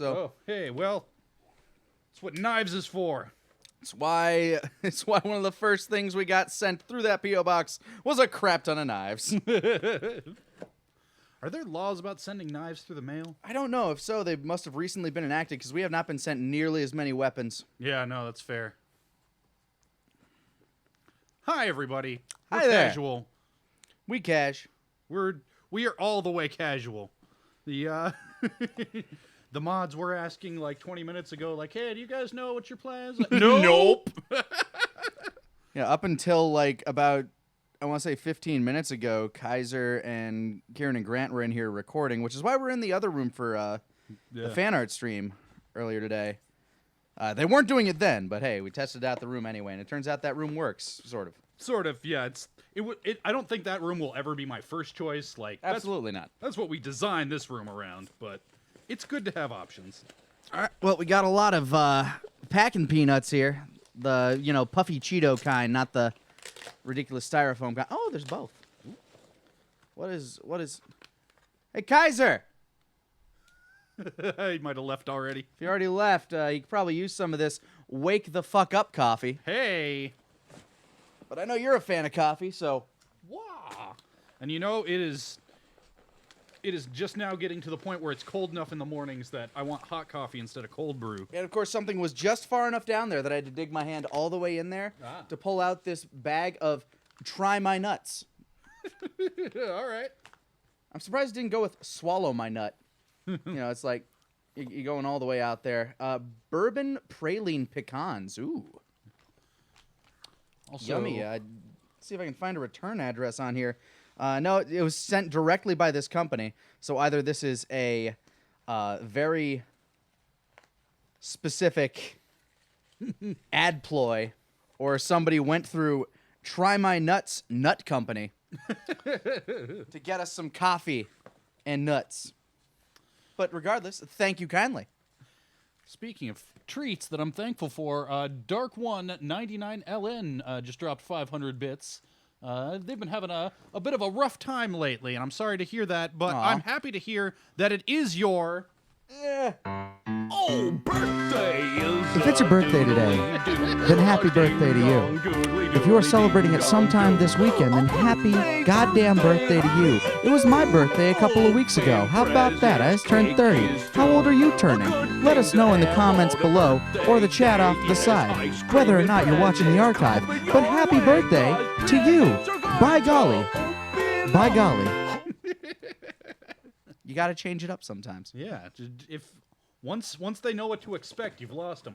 So, Oh, hey, well, that's what knives is for. it's why one of the first things we got sent through that P.O. box was a crap ton of knives. Are there laws about sending knives through the mail? I don't know. If so, they must have recently been enacted because we have not been sent nearly as many weapons. Yeah, no, that's fair. Hi, everybody. Hi We're there. casual. We cash. We are all the way casual. The the mods were asking like 20 minutes ago, like, hey, do you guys know what your plans? Like, nope. Yeah, up until like about, I want to say 15 minutes ago, Kaiser and Kieran and Grant were in here recording, which is why we're in the other room for the fan art stream earlier today. They weren't doing it then, but hey, we tested out the room anyway, and it turns out that room works, sort of. Sort of, yeah. I don't think that room will ever be my first choice. Like, Absolutely not. That's what we designed this room around, but it's good to have options. All right. Well, we got a lot of packing peanuts here. The, puffy Cheeto kind, not the ridiculous styrofoam kind. Oh, there's both. What is... Hey, Kaiser! He might have left already. If you already left, you could probably use some of this wake the fuck up coffee. Hey! But I know you're a fan of coffee, so... Wow! And it is just now getting to the point where it's cold enough in the mornings that I want hot coffee instead of cold brew. And of course, something was just far enough down there that I had to dig my hand all the way in there to pull out this bag of Try My Nuts. All right. I'm surprised it didn't go with Swallow My Nut. It's like you're going all the way out there. Bourbon praline pecans. Ooh. Also, Yummy. See if I can find a return address on here. No, it was sent directly by this company. So either this is a very specific ad ploy, or somebody went through Try My Nuts Nut Company to get us some coffee and nuts. But regardless, thank you kindly. Speaking of treats that I'm thankful for, Dark One 99LN just dropped 500 bits. They've been having a bit of a rough time lately, and I'm sorry to hear that, but I'm happy to hear that it is your... Oh, birthday is... If it's your birthday today, then happy birthday to you. If you are celebrating it sometime this weekend, then happy goddamn birthday to you. It was my birthday a couple of weeks ago. How about that? I just turned 30. How old are you turning? Let us know in the comments below or the chat off to the side, whether or not you're watching the archive. But happy birthday to you. By golly. By golly. You got to change it up sometimes. Yeah, if once they know what to expect, you've lost them.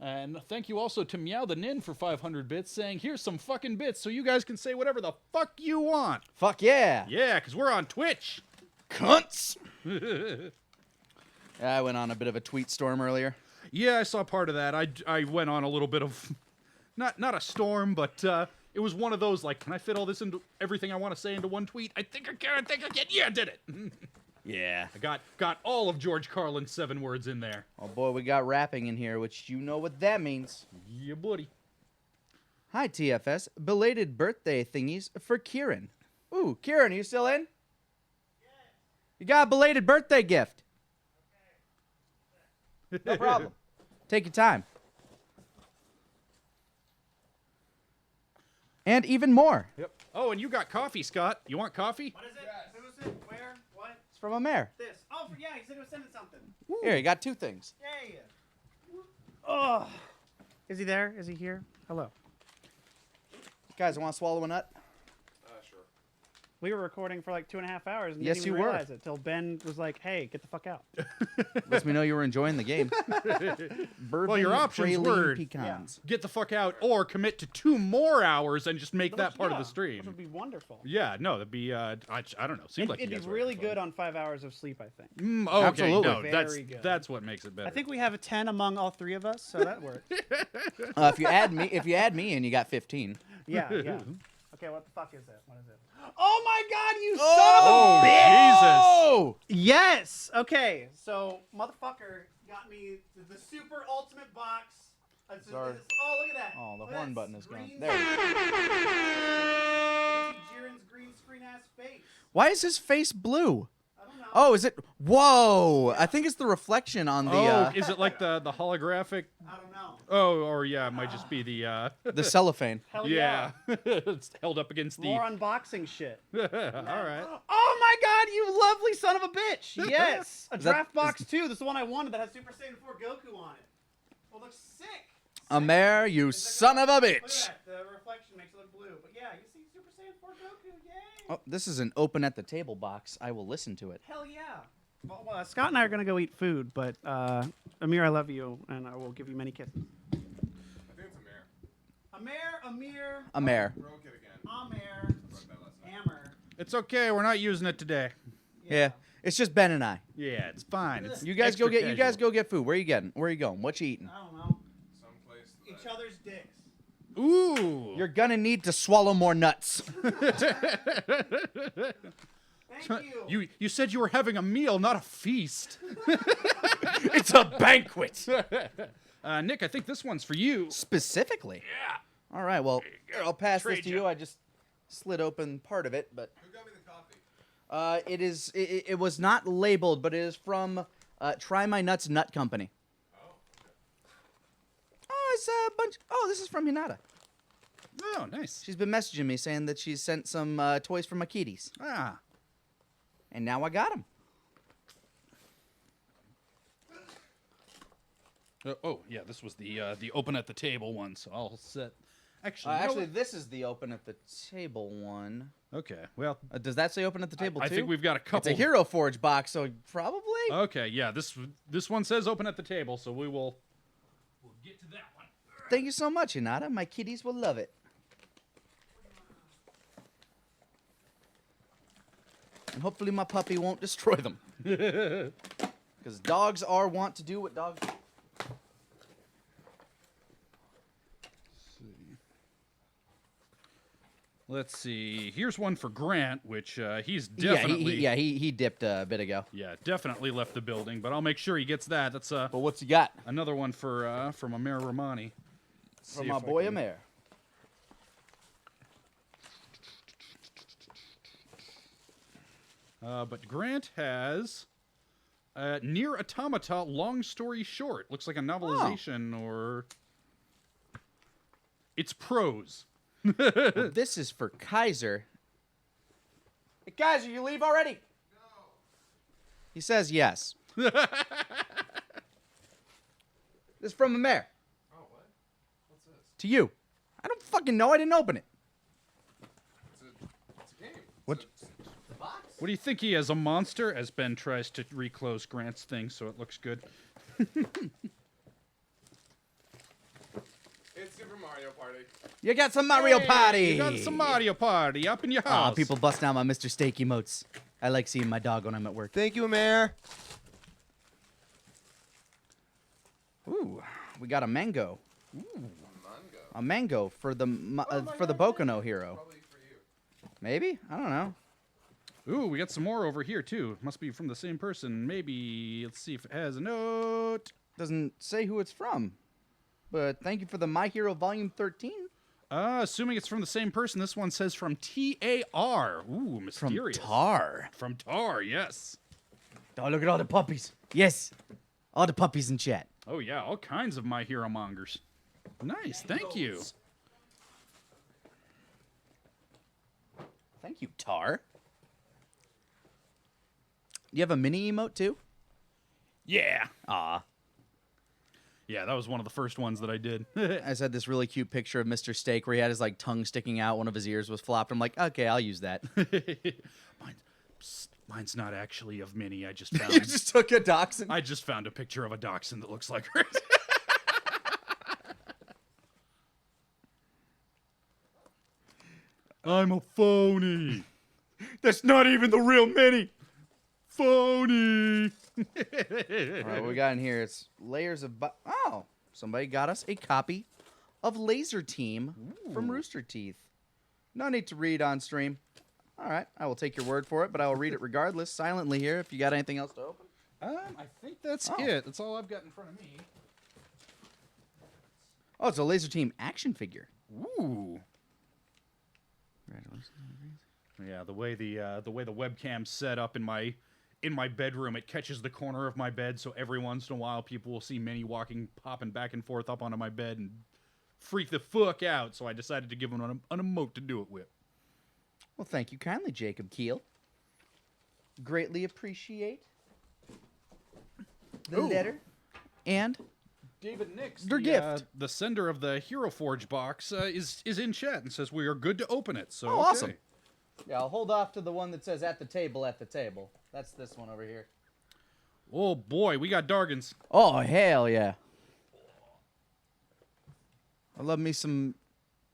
And thank you also to Meow the Nin for 500 bits, saying, here's some fucking bits so you guys can say whatever the fuck you want. Fuck yeah. Yeah, because we're on Twitch. Cunts. I went on a bit of a tweet storm earlier. Yeah, I saw part of that. I went on a little bit of, not a storm, but it was one of those, like, can I fit all this into everything I want to say into one tweet? I think I can. Yeah, I did it. Yeah. I got all of George Carlin's 7 words in there. Oh boy, we got rapping in here, which you know what that means. Yeah, buddy. Hi, TFS. Belated birthday thingies for Kieran. Ooh, Kieran, are you still in? Yes. You got a belated birthday gift. Okay. No problem. Take your time. And even more. Yep. Oh, and you got coffee, Scott. You want coffee? What is it? Who is it? Where? What? It's from a mayor. This. Oh, yeah, he said he was sending something. Here, you got 2 things. Yay. Oh. Is he there? Is he here? Hello. Guys, I want to swallow a nut? Sure. We were recording for like 2.5 hours and Yes, didn't you even were. realize it till Ben was like, hey, get the fuck out. Lets me know you were enjoying the game. Bourbon Well, your options praline were pecans. get the fuck out or commit to 2 more hours and just make that part of the Which stream. would be wonderful. Yeah, no, that'd be, I don't know. Seemed like you It'd guys be were really having good fun. on 5 hours of sleep, I think. Okay, Absolutely. no, Very good. that's what makes it better. I think we have a 10 among all 3 of us, so that works. If you add me in, you got 15. Yeah. Okay, what the fuck is it? What is it? Oh my god, you Oh, Oh! Yes! Okay, so motherfucker got me the super ultimate box. Oh, look at that. Oh, the Look at horn that button is gone. screen- There we go. Jiren's green screen ass face. Why is his face blue? I don't know. Oh, is it? Whoa! I think it's the reflection on the is it like the holographic? I don't know. Oh, or yeah, it might just be the the cellophane. Hell yeah. It's held up against the. More unboxing shit. All right. Oh my god, you lovely son of a bitch! Yes! A Is that- draft box too. This is the one I wanted that has Super Saiyan 4 Goku on it. Oh, it looks sick. Amer, you son of a Look bitch! at that. The reflection makes it look blue. But yeah, you see Super Saiyan 4 Goku. Yay! Oh, this is an open at the table box. I will listen to it. Hell yeah. Well, Scott and I are going to go eat food, but Amir, I love you, and I will give you many kisses. I think it's Amir. Amer. Broke it again. Amir. Broke that last night. Amir. It's okay. We're not using it today. Yeah, it's just Ben and I. Yeah, it's fine. It's You guys go extra get. You guys casual. go get food. Where are you getting? Where are you going? What you eating? I don't know. Someplace Each that other's dicks. Ooh. You're gonna need to swallow more nuts. Thank you. You said you were having a meal, not a feast. It's a banquet. Nick, I think this one's for you. Specifically. Yeah. All right. Well, here, I'll pass this Trade to ya. you. I just slid open part of it, but Who got me the coffee? it is. It was not labeled, but it is from Try My Nuts Nut Company. Oh, okay. Oh, it's a bunch. Oh, this is from Hinata. Oh, nice. She's been messaging me saying that she's sent some toys for my kitties, Ah. and now I got them. Oh, yeah, this was the open at the table one, so I'll set. Actually, Actually, this is the open at the table one. okay. Well, Does that say open at the table I too? think we've got a It's couple. a Hero Forge box, so probably. Okay, yeah, this one says open at the table, so we'll get to that one. Thank you so much, Hinata. My kitties will love it. And hopefully my puppy won't destroy them. Because dogs want to do what dogs do. Let's see. Here's one for Grant, which he's definitely he dipped a bit ago. yeah, definitely left the building, but I'll make sure he gets that. That's But what's he got? another one for from Amir Romani. Let's From see my if I boy can- Amir. But Grant has Near Automata, Long Story Short. Looks like a novelization or... It's prose. Well, this is for Kaiser. Hey, Kaiser, you leave already? No. He says yes. This is from Amir. Oh, what? What's this? To you. I don't fucking know. I didn't open it. It's a game. What? What do you think he is, a monster? As Ben tries to reclose Grant's thing so it looks good. It's Super Mario Party. You got some Mario Party. You got some Mario Party up in your house. Aw, people bust down my Mr. Steak emotes. I like seeing my dog when I'm at work. Thank you, Amir. Ooh, we got a mango. Mango. A mango for the Bokono hero. Probably for you. Maybe? I don't know. Ooh, we got some more over here, too. Must be from the same person. Maybe. Let's see if it has a note. Doesn't say who it's from. But thank you for the My Hero Volume 13. Assuming it's from the same person, this one says from T-A-R. Ooh, From mysterious. Tar. From Tar, yes. Oh, look at all the puppies. Yes. All the puppies in chat. Oh, yeah, all kinds of My Hero mongers. Nice, thank you. Thank you, Tar. Do you have a mini emote, too? Yeah. Aw. Yeah, that was one of the first ones that I did. I just had this really cute picture of Mr. Steak where he had his like tongue sticking out, one of his ears was flopped. I'm like, okay, I'll use that. Mine's not actually of Minnie. I just You found just took a dachshund. I just found a picture of a dachshund that looks like hers. I'm a phony. That's not even the real Minnie. Phony. All right, what we got in here? It's layers of. Oh, somebody got us a copy of Laser Team from Rooster Teeth. No need to read on stream. All right, I will take your word for it, but I will read it regardless, silently here. If you got anything else to open. I think that's Oh. it. That's all I've got in front of me. Oh, it's a Laser Team action figure. Ooh. Yeah, the way the webcam's set up in my in my bedroom, it catches the corner of my bed, so every once in a while people will see Minnie popping back and forth up onto my bed and freak the fuck out, so I decided to give him an emote to do it with. Well, thank you kindly, Jacob Keel. Greatly appreciate the Ooh. letter and David Nix, Their gift. The sender of the Hero Forge box, is in chat and says we are good to open it. So awesome. Yeah, I'll hold off to the one that says at the table, at the table. That's this one over here. Oh boy, we got Dargans. Oh, hell yeah. I love me some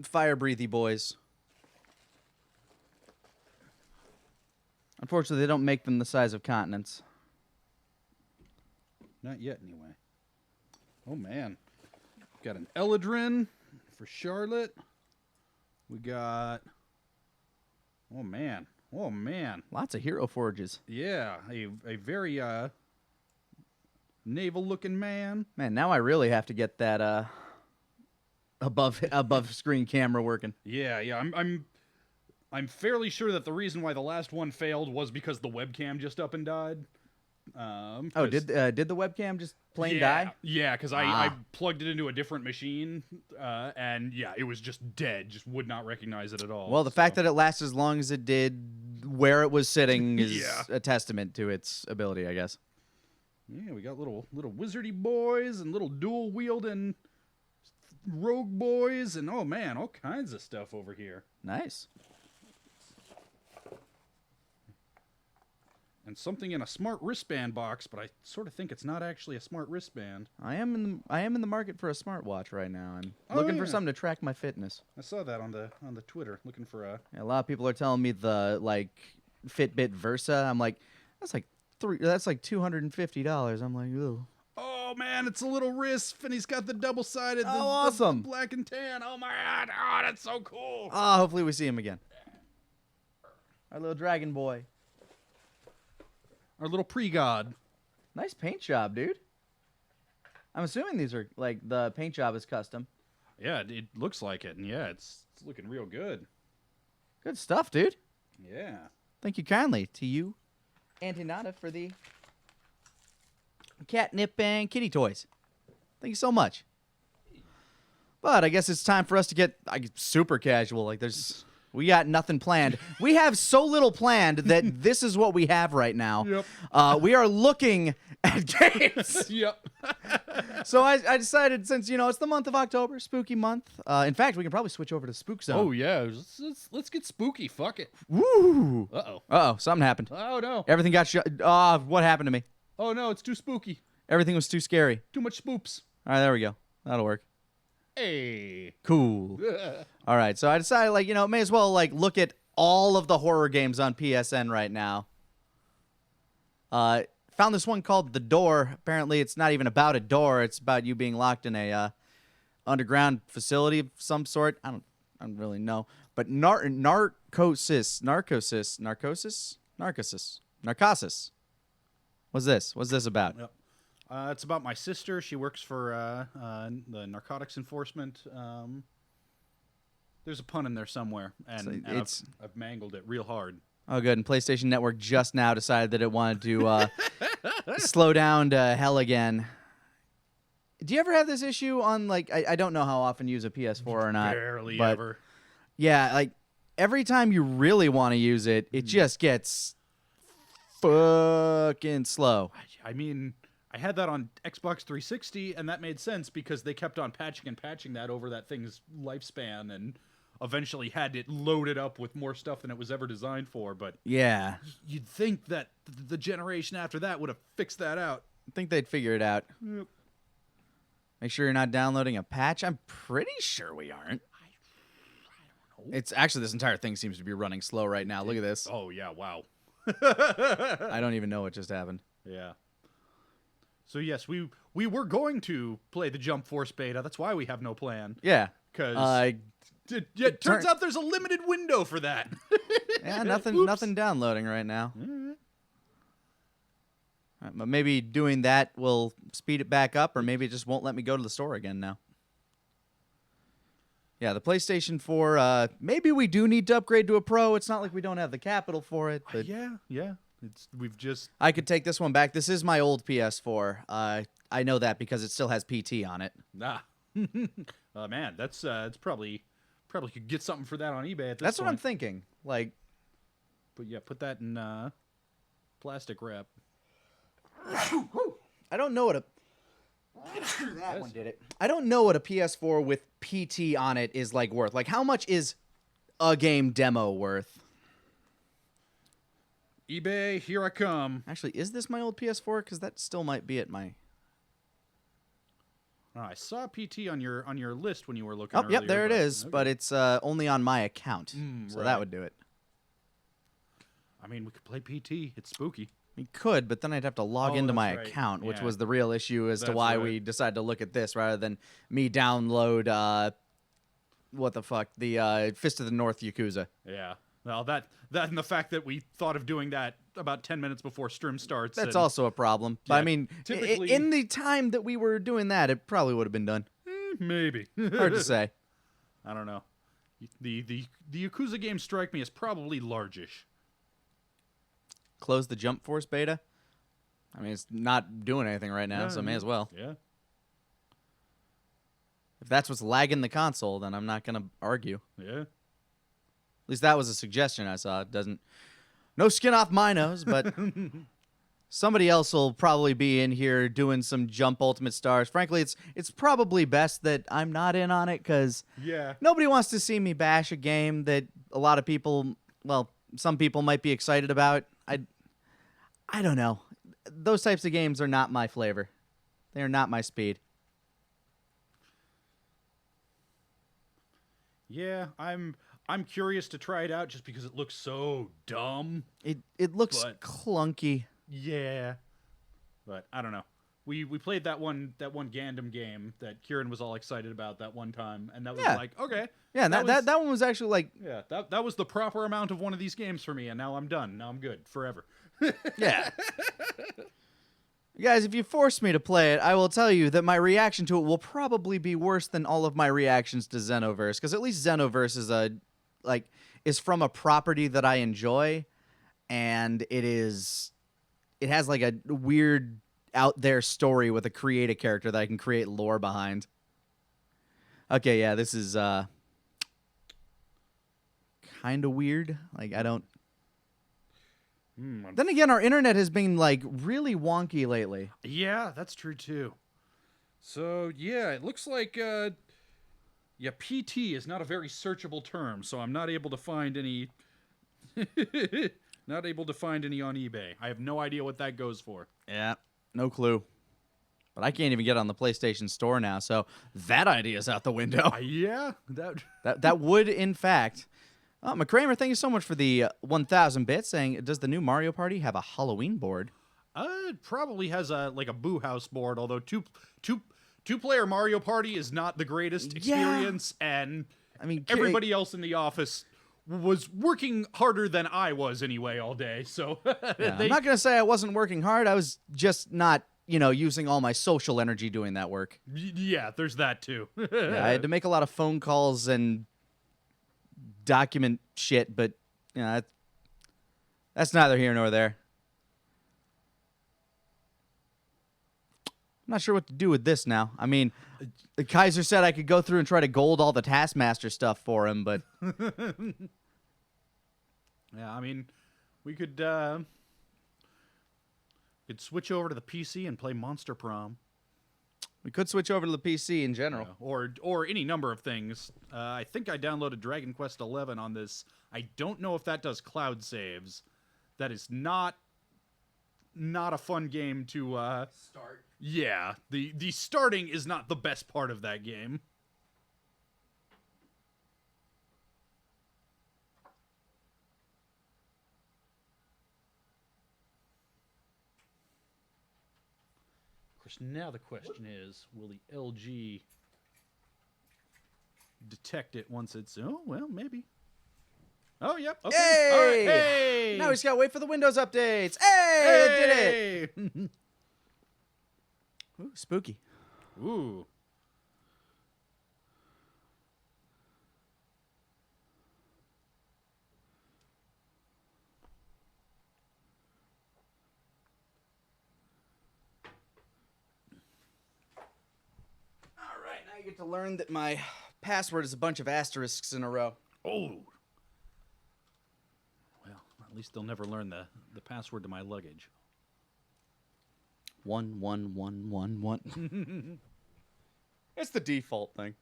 fire breathy boys. Unfortunately, they don't make them the size of continents. Not yet, anyway. Oh man, got an Eladrin for Charlotte. We got. Oh man. Lots of hero forges. Yeah, a very naval-looking man. Man, now I really have to get that above screen camera working. Yeah. I'm fairly sure that the reason why the last one failed was because the webcam just up and died. Did the webcam just plain die? Yeah, because I plugged it into a different machine, and yeah, it was just dead. Just would not recognize it at all. Well, the fact that it lasts as long as it did where it was sitting is Yeah. a testament to its ability, I guess. Yeah, we got little wizardy boys and little dual wielding rogue boys, and oh man, all kinds of stuff over here. Nice. And something in a smart wristband box, but I sort of think it's not actually a smart wristband. I am in the market for a smartwatch right now. I'm Oh, looking for yeah. something to track my fitness. I saw that on the Twitter, looking for a. A lot of people are telling me the Fitbit Versa. I'm like, that's like $250. I'm like, ooh. Oh man, it's a little wrist, and he's got the double-sided. Oh, the awesome. black and tan. Oh my god, oh that's so cool. Ah, hopefully we see him again. Our little dragon boy. Our little pre-god. Nice paint job, dude. I'm assuming these are like the paint job is custom. Yeah, it looks like it, and yeah, it's looking real good. Good stuff, dude. Yeah. Thank you kindly to you, Auntie Nada, for the catnip and kitty toys. Thank you so much. But I guess it's time for us to get super casual. We got nothing planned. We have so little planned that this is what we have right now. Yep. We are looking at games. Yep. So I decided, since it's the month of October, spooky month. In fact, we can probably switch over to Spook Zone. Oh yeah, let's get spooky. Fuck it. Woo! Uh-oh. Something happened. Oh no. Everything got shut. What happened to me? Oh no, it's too spooky. Everything was too scary. Too much spoops. All right, there we go. That'll work. Hey. Cool. All right, so I decided, may as well look at all of the horror games on PSN right now. Found this one called The Door. Apparently, it's not even about a door. It's about you being locked in a underground facility of some sort. I don't really know. But narcosis. What's this? What's this about? Yep. It's about my sister. She works for the narcotics enforcement. There's a pun in there somewhere, and I've mangled it real hard. Oh, good. And PlayStation Network just now decided that it wanted to slow down to hell again. Do you ever have this issue on, I don't know how often you use a PS4 or not. Barely but ever. Yeah, every time you really want to use it, it just gets fucking slow. I mean, I had that on Xbox 360, and that made sense because they kept on patching that over that thing's lifespan, and eventually had it loaded up with more stuff than it was ever designed for. But Yeah. you'd think that the generation after that would have fixed that out. I think they'd figure it out. Yep. Make sure you're not downloading a patch. I'm pretty sure we aren't. I don't know. It's actually, this entire thing seems to be running slow right now. Look at this. Oh, yeah, wow. I don't even know what just happened. Yeah. So, yes, we were going to play the Jump Force beta. That's why we have no plan. Yeah. Because it turns out there's a limited window for that. Yeah, nothing downloading right now. All right, but maybe doing that will speed it back up, or maybe it just won't let me go to the store again now. Yeah, the PlayStation 4, maybe we do need to upgrade to a Pro. It's not like we don't have the capital for it. But Yeah. We've just I could take this one back. This is my old PS4. I know that because it still has PT on it. man, that's it's probably could get something for that on eBay at this That's point. what I'm thinking. Like, But yeah, put that in plastic wrap. I don't know what a that one did it. I don't know what a PS4 with PT on it is like worth. Like, how much is a game demo worth? eBay, here I come. Actually, is this my old PS4? Because that still might be at my. Oh, I saw PT on your list when you were looking. Oh, yep, earlier, there it but- is. okay. But it's only on my account, so right. that would do it. I mean, we could play PT. It's spooky. We could, but then I'd have to log into that's my right. account, which Yeah. was the real issue as to That's why right. we decided to look at this rather than me download what the fuck, the Fist of the North Yakuza. Yeah. Well, that and the fact that we thought of doing that about 10 minutes before stream starts. That's and- also a problem. But I Yeah, mean, typically- in the time that we were doing that, it probably would have been done. Maybe. Hard to say. I don't know. The Yakuza games strike me as probably largish. Close the Jump Force beta. I mean, it's not doing anything right now, so may as well. Yeah. If that's what's lagging the console, then I'm not going to argue. Yeah. At least that was a suggestion I saw. It doesn't. No skin off my nose, but somebody else will probably be in here doing some Jump Ultimate Stars. Frankly, it's probably best that I'm not in on it because Yeah. nobody wants to see me bash a game that a lot of people, well, some people might be excited about. I don't know. Those types of games are not my flavor. They are not my speed. Yeah, I'm curious to try it out just because it looks so dumb. It looks But- clunky. Yeah. But I don't know. We played that one Gundam game that Kieran was all excited about that one time, and that was Yeah. like, okay. Yeah, and that one was actually like, Yeah, that was the proper amount of one of these games for me, and now I'm done. Now I'm good forever. yeah. Guys, if you force me to play it, I will tell you that my reaction to it will probably be worse than all of my reactions to Xenoverse, because at least Xenoverse is from a property that I enjoy, and it has like a weird out there story with a creative character that I can create lore behind. Okay, yeah, this is kind of weird. Like, I don't. Then again, our internet has been like really wonky lately. Yeah, that's true too. So yeah, it looks like PT is not a very searchable term, so I'm not able to find any not able to find any on eBay. I have no idea what that goes for. Yeah, no clue. But I can't even get on the PlayStation Store now, so that idea is out the window. Yeah, That would, in fact. McCramer, thank you so much for the 1,000 bits. Saying, does the new Mario Party have a Halloween board? it probably has a Boo House board, although two-player Mario Party is not the greatest experience, and I mean, everybody else in the office was working harder than I was anyway all day. So Yeah, I'm not gonna say I wasn't working hard. I was just not, using all my social energy doing that work. Yeah, there's that too. Yeah, I had to make a lot of phone calls and document shit, but that's neither here nor there. I'm not sure what to do with this now. I mean, the Kaiser said I could go through and try to gold all the Taskmaster stuff for him, but Yeah, I mean, we could switch over to the PC and play Monster Prom. we could switch over to the PC in general. Or any number of things. I think I downloaded Dragon Quest XI on this. I don't know if that does cloud saves. That is not a fun game to Start. Yeah, the starting is not the best part of that game. Of course, now the question is, will the LG detect it once it's... Oh, well, maybe. Oh, yep. Okay. Hey! All right. Hey! Now we just gotta wait for the Windows updates. Hey, it did it! Hey! Ooh, spooky. Ooh. I get to learn that my password is a bunch of asterisks in a row. Oh. Well, at least they'll never learn the password to my luggage. 11111. It's the default thing.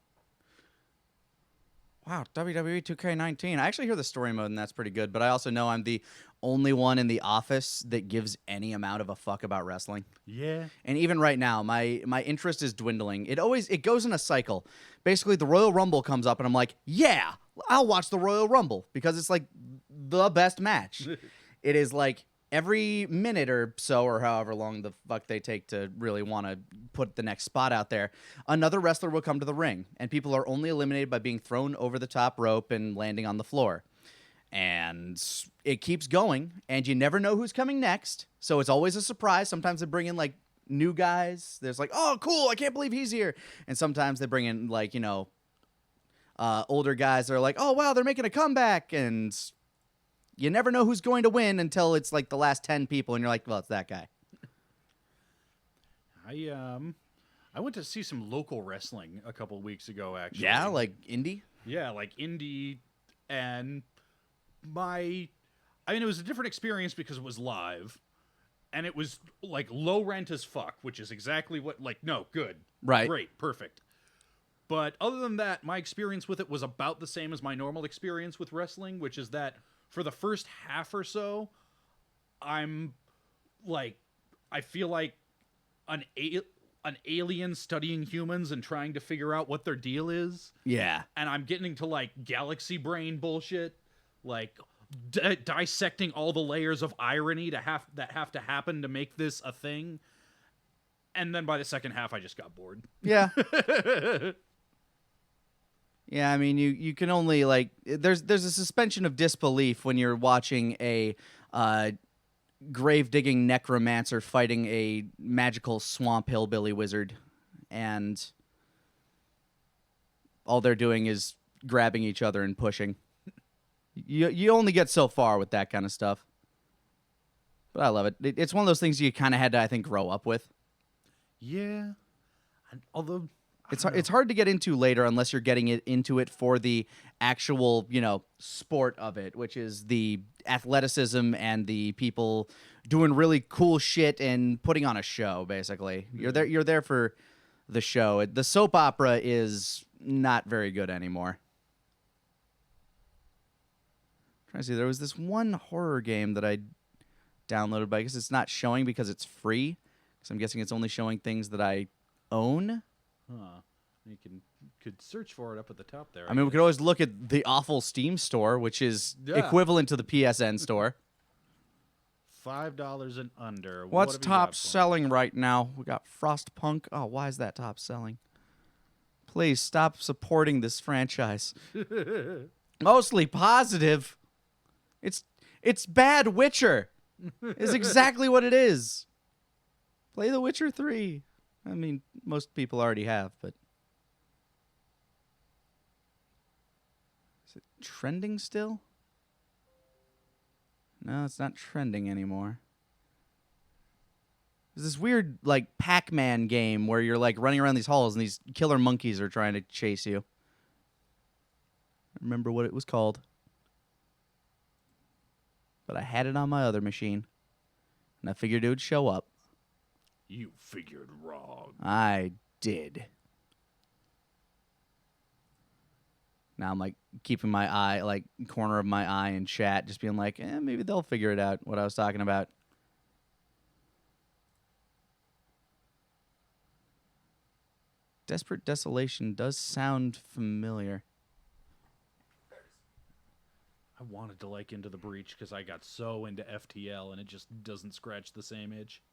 Wow, WWE 2K19. I actually hear the story mode, and that's pretty good. But I also know I'm the only one in the office that gives any amount of a fuck about wrestling. Yeah. And even right now, my interest is dwindling. It goes in a cycle. Basically, the Royal Rumble comes up, and I'm like, yeah, I'll watch the Royal Rumble because it's like the best match. It is like every minute or so, or however long the fuck they take to really want to put the next spot out there, another wrestler will come to the ring, and people are only eliminated by being thrown over the top rope and landing on the floor. And it keeps going, and you never know who's coming next, so it's always a surprise. Sometimes they bring in, like, new guys. There's like, oh, cool, I can't believe he's here. And sometimes they bring in, like, older guys that are like, oh, wow, they're making a comeback, and you never know who's going to win until it's like the last 10 people, and you're like, well, it's that guy. I went to see some local wrestling a couple weeks ago, actually. Yeah, like indie? Yeah, like indie, and it was a different experience because it was live, and it was like low rent as fuck, which is exactly what, like, no, good. Right. Great, perfect. But other than that, my experience with it was about the same as my normal experience with wrestling, which is that for the first half or so, I feel like an alien studying humans and trying to figure out what their deal is. Yeah. And I'm getting to, like, galaxy brain bullshit, like dissecting all the layers of irony that have to happen to make this a thing. And then by the second half, I just got bored. Yeah. Yeah, I mean, you can only, like, there's a suspension of disbelief when you're watching a grave-digging necromancer fighting a magical swamp hillbilly wizard, and all they're doing is grabbing each other and pushing. You only get so far with that kind of stuff. But I love it. It's one of those things you kind of had to, I think, grow up with. Yeah. Although It's hard to get into later unless you're getting into it for the actual, sport of it, which is the athleticism and the people doing really cool shit and putting on a show, basically. You're there for the show. The soap opera is not very good anymore. I'm trying to see, there was this one horror game that I downloaded, but I guess it's not showing because it's free. So I'm guessing it's only showing things that I own. Huh. You could search for it up at the top there. I mean, we could always look at the awful Steam store, which is equivalent to the PSN store. $5 and under. What's What have you top got for me? selling right now? We got Frostpunk. Oh, why is that top selling? Please stop supporting this franchise. Mostly positive. It's bad Witcher. Is exactly what it is. Play The Witcher 3. I mean, most people already have, but is it trending still? No, it's not trending anymore. There's this weird, like, Pac-Man game where you're, like, running around these halls and these killer monkeys are trying to chase you. I remember what it was called. But I had it on my other machine, and I figured it would show up. You figured wrong. I did. Now I'm like keeping my eye, like corner of my eye in chat, just being like, maybe they'll figure it out what I was talking about. Desperate Desolation does sound familiar. I wanted to like Into the Breach because I got so into FTL and it just doesn't scratch the same itch.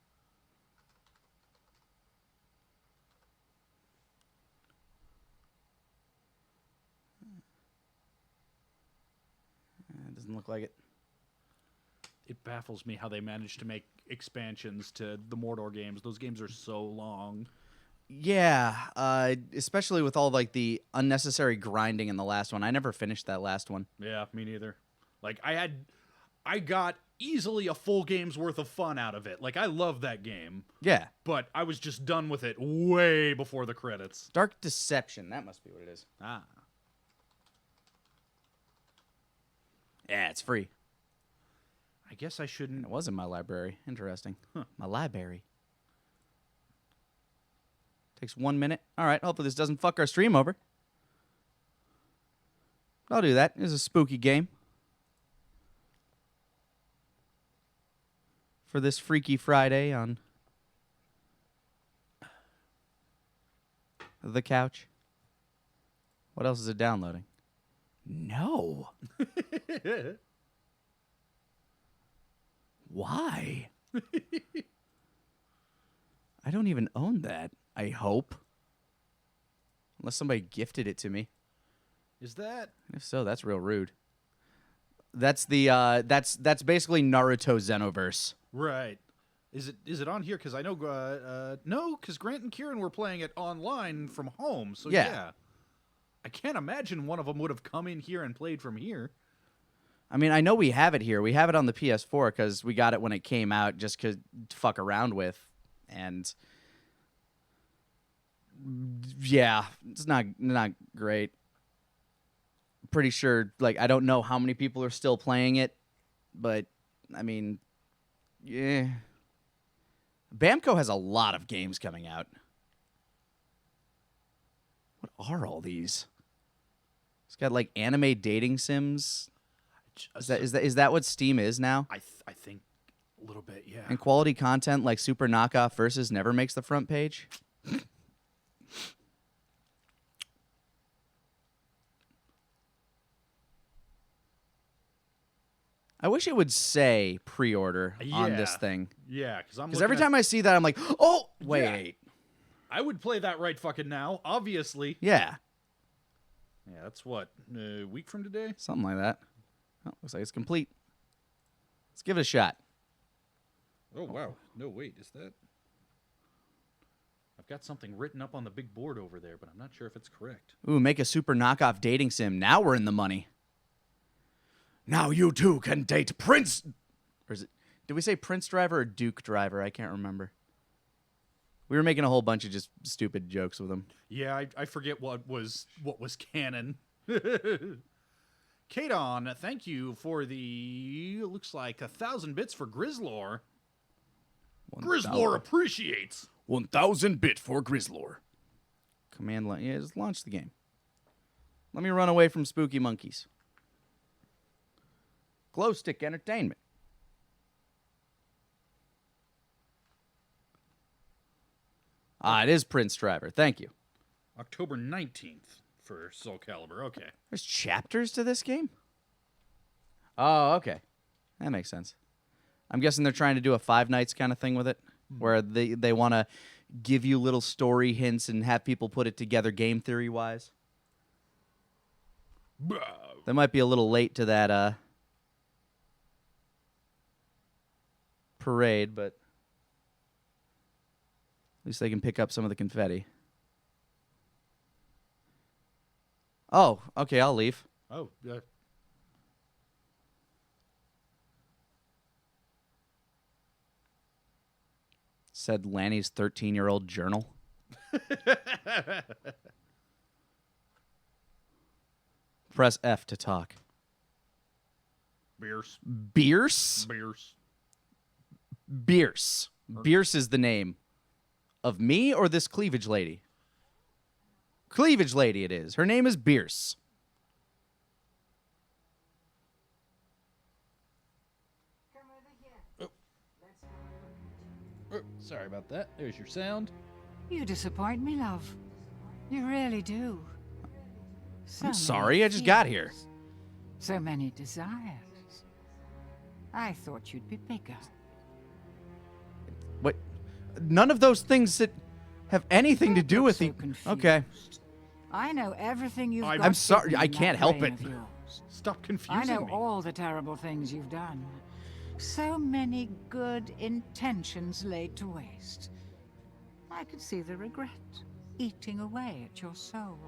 It doesn't look like it. It baffles me how they managed to make expansions to the Mordor games. Those games are so long. Yeah, especially with all like the unnecessary grinding in the last one. I never finished that last one. Yeah, me neither. Like I got easily a full game's worth of fun out of it. Like, I love that game, Yeah. but I was just done with it way before the credits. Dark Deception. That must be what it is. Ah. Yeah, it's free. I guess I And shouldn't. it was in my library. Interesting. My library. Takes 1 minute. All right. Hopefully this doesn't fuck our stream over. I'll do that. It's a spooky game. For this Freaky Friday on the couch. What else is it downloading? No. Why? I don't even own that, I hope. Unless somebody gifted it to me. Is that? If so, that's real rude. That's the that's basically Naruto Xenoverse. Right. Is it on here? Because I know, no, because Grant and Kieran were playing it online from home. So yeah. I can't imagine one of them would have come in here and played from here. I mean, I know we have it here. We have it on the PS4 because we got it when it came out just to fuck around with. And yeah, it's not great. Pretty sure, like, I don't know how many people are still playing it, but I mean, yeah. Bamco has a lot of games coming out. What are all these? It's got like anime dating sims. Is that what Steam is now? I think a little bit, yeah. And quality content like Super Knockoff Versus never makes the front page. I wish it would say pre-order on this Yeah. thing. Yeah, Because every time I see that, I'm like, oh, wait. I would play that right fucking now, obviously. Yeah. Yeah, that's what, a week from today? Something like that. Oh, looks like it's complete. Let's give it a shot. Oh, wow. No, wait, is that? I've got something written up on the big board over there, but I'm not sure if it's correct. Ooh, make a super knockoff dating sim. Now we're in the money. Now you too can date Prince. Or is it? Did we say Prince Driver or Duke Driver? I can't remember. We were making a whole bunch of just stupid jokes with him. Yeah, I forget what was canon. Kadon, thank you for the looks like 1,000 bits for Grizzlor. Grizzlor appreciates 1,000 bit for Grizzlor. Command line. Yeah, just launch the game. Let me run away from spooky monkeys. Glow Stick Entertainment. Ah, it is Prince Driver. Thank you. October 19th for Soul Calibur. Okay. There's chapters to this game? Oh, okay. That makes sense. I'm guessing they're trying to do a Five Nights kind of thing with it, where they want to give you little story hints and have people put it together game theory-wise. They might be a little late to that parade, but at least they can pick up some of the confetti. Oh, okay, I'll leave. Oh, yeah. Said Lanny's 13-year-old journal. Press F to talk. Beers. Bierce? Beers. Bierce. Bierce is the name of me or this cleavage lady? Cleavage lady it is. Her name is Bierce. Sorry about that. There's your sound. You disappoint me, love. You really do. So I'm many sorry, I just got here. fears, so many desires. I thought you'd be bigger. What? None of those things that have anything to Don't do look with so the. confused. Okay. I know everything you've I'm got sorry, hidden I in that can't help brain it. of yours. Stop confusing I know me. all the terrible things you've done. So many good intentions laid to waste. I could see the regret eating away at your soul.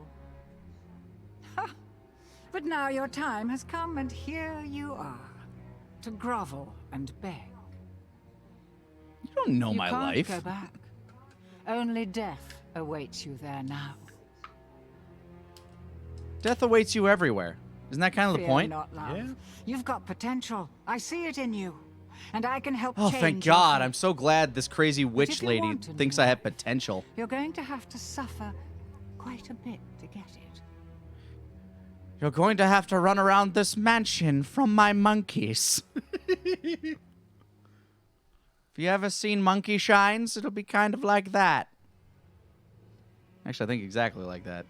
But now your time has come, and here you are, to grovel and beg. You don't know You my can't life. go back. Only death awaits you there now. Death awaits you everywhere. Isn't that kind of the Fear point? not, love. Yeah. You've got potential. I see it in you. And I can help Oh, change thank your God. fate. I'm so glad this crazy witch if you lady want to thinks know I have it, potential. You're going to have to suffer quite a bit to get it. You're going to have to run around this mansion from my monkeys. If you ever seen Monkey Shines, it'll be kind of like that. Actually, I think exactly like that.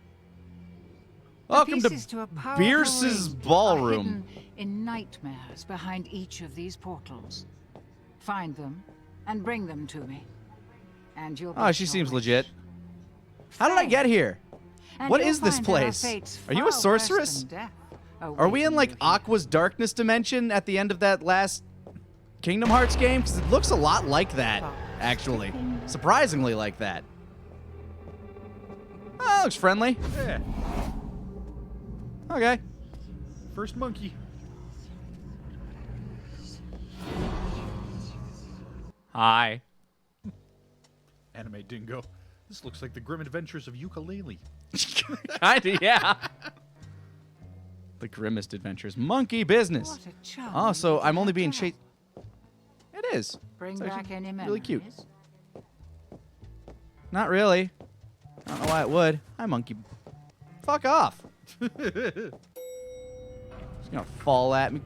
Welcome Pieces to a powerful Bierce's ring are Ballroom. hidden in nightmares behind each of these portals. Find them and bring them to me. And you'll Oh, get she your seems wish. legit. How did I get here? And What you'll is this find there place? fates Are you a far worse sorceress? than death Are we in awaiting like you here. Aqua's Darkness dimension at the end of that last Kingdom Hearts game? Because it looks a lot like that, actually. Surprisingly like that. Oh, looks friendly. Yeah. Okay. First monkey. Hi. Anime dingo. This looks like the grim adventures of ukulele. Kinda, yeah. The grimmest adventures. Monkey business. What a charm Oh, so you I'm only have being to chased. It is. Bring It's back actually any memories. really cute. Not really. I don't know why it would. Hi, monkey. Fuck off. He's gonna fall at me.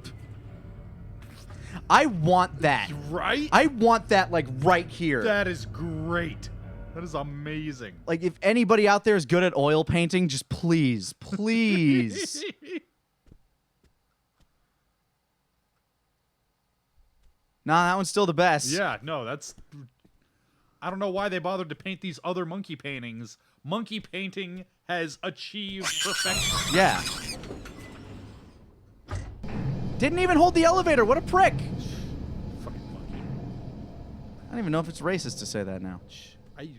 I want that. Right? I want that, like, right here. That is great. That is amazing. Like, if anybody out there is good at oil painting, just please, please. Nah, that one's still the best. Yeah, no, that's... I don't know why they bothered to paint these other monkey paintings. Monkey painting has achieved perfection. Yeah. Didn't even hold the elevator. What a prick. Fucking monkey. I don't even know if it's racist to say that now. I'm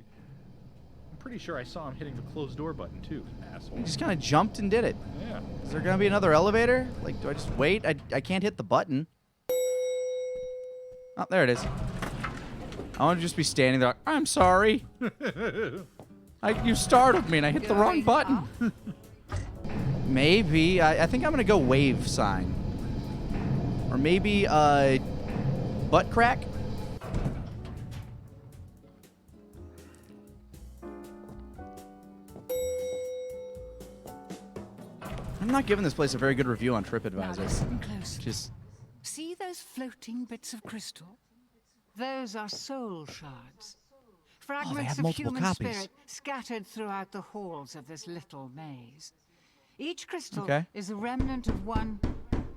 pretty sure I saw him hitting the closed door button, too, asshole. He just kind of jumped and did it. Yeah. Is there going to be another elevator? Like, do I just wait? I can't hit the button. Oh, there it is. I want to just be standing there. I'm sorry. You startled me and I hit the wrong button. Maybe. I think I'm going to go wave sign. Or maybe butt crack. I'm not giving this place a very good review on Now TripAdvisor. listen close. Just See those floating bits of crystal? Those are soul shards. Fragments have of multiple human copies. spirit scattered throughout the halls of this little maze. Each crystal Okay. is a remnant of one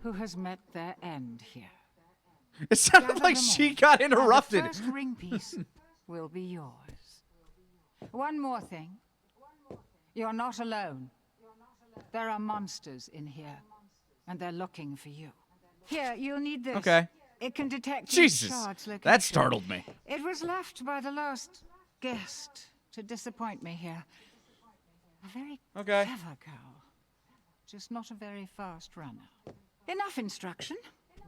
who has met their end here. it sounded Gather like them she all, got and interrupted. the first ring piece will be yours. One more thing. You're not alone. There are monsters in here, and they're looking for you. Here, you'll need this. Okay. It can detect each Jesus, shard's location. that startled me. It was left by the last guest to disappoint me here. A very Okay. clever girl, just not a very fast runner. Enough instruction.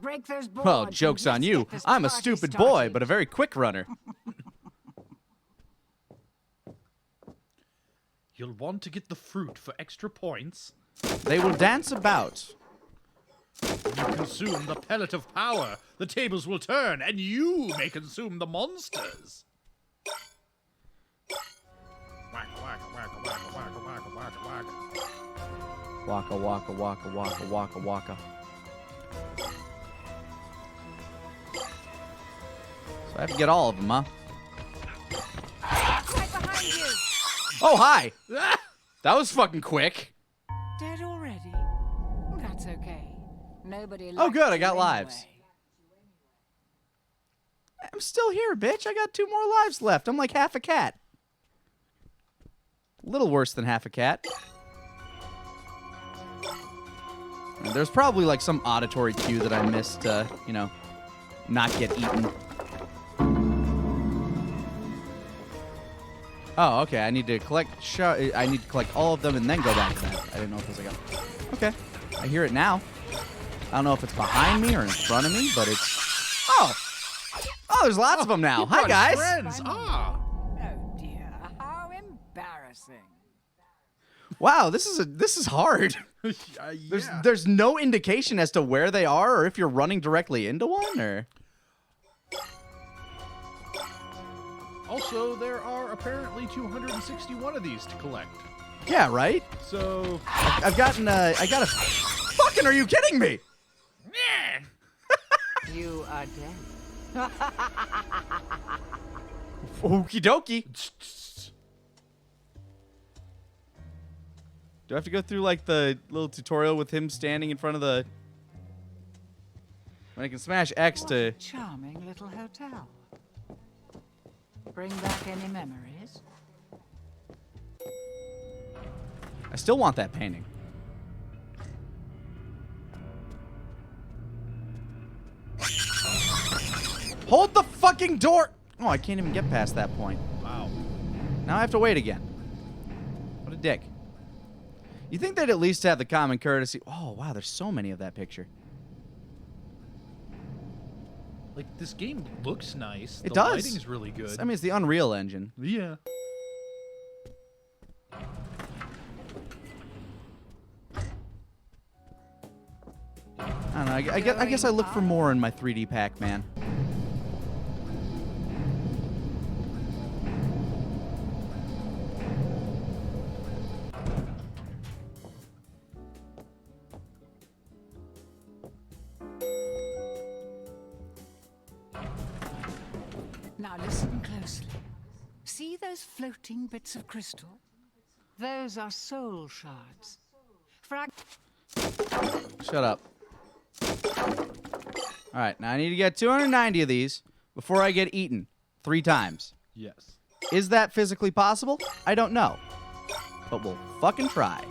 Break those boards. Well, and joke's let's on you. get this I'm a party stupid boy, started. but a very quick runner. You'll want to get the fruit for extra points. They will dance about. You consume the pellet of power. The tables will turn, and you may consume the monsters. Whack, whack, whack, whack, whack, whack, whack, whack. Waka waka waka waka waka waka. So I have to get all of them, huh? Right behind you. Oh, hi! That was fucking quick. Dead already? That's okay. Nobody Oh, likes good, I you got lives. anyway. I'm still here, bitch. I got 2 more lives left. I'm like half a cat. A little worse than half a cat. And there's probably like some auditory cue that I missed to, you know, not get eaten. Oh, okay. I need to collect. I need to collect all of them and then go back to that. I didn't know if it was like a. Okay, I hear it now. I don't know if it's behind me or in front of me, but it's. Oh, there's lots of them now. He Hi, brought guys. Friends. Ah. Oh dear, how embarrassing. Wow, this is hard. There's no indication as to where they are or if you're running directly into one or. Also, there are apparently 261 of these to collect. Yeah, right? So, I got a fucking, are you kidding me? You are dead. Okie dokie. Do I have to go through like the little tutorial with him standing in front of the when I can smash X What to a charming little hotel. Bring back any memories? I still want that painting. Hold the fucking door! Oh, I can't even get past that point. wow. Now I have to wait again. What a dick. You think they'd at least have the common courtesy? Oh, wow, there's so many of that picture. Like, this game looks nice. It the does. lighting's really good. I mean, it's the Unreal Engine. Yeah. I don't know. I guess I look for more in my 3D Pac-Man. Now listen closely. See those floating bits of crystal? Those are soul shards. Shut up. All right, now I need to get 290 of these before I get eaten 3 times. Yes. Is that physically possible? I don't know. But we'll fucking try.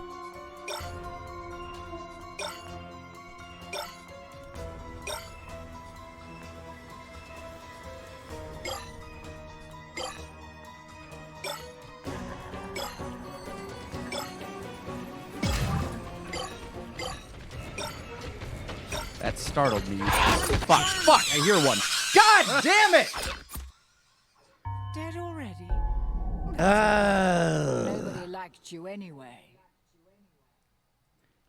That startled me. Fuck, I hear one. God damn it! Dead already? Oh. Nobody liked you anyway.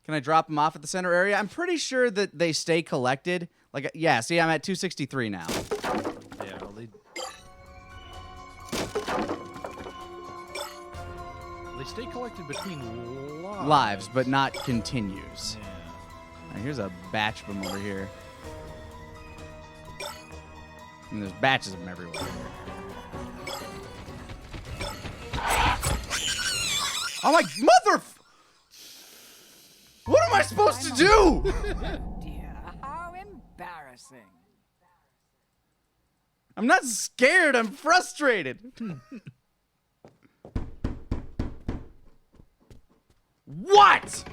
Can I drop them off at the center area? I'm pretty sure that they stay collected. Like, yeah, see, I'm at 263 now. Yeah, well, they stay collected between Lives, but not continues. Yeah. Now, here's a batch of them over here. And there's batches of them everywhere. Oh my mother! What am I supposed to do? Oh dear, how embarrassing. I'm not scared. I'm frustrated. What?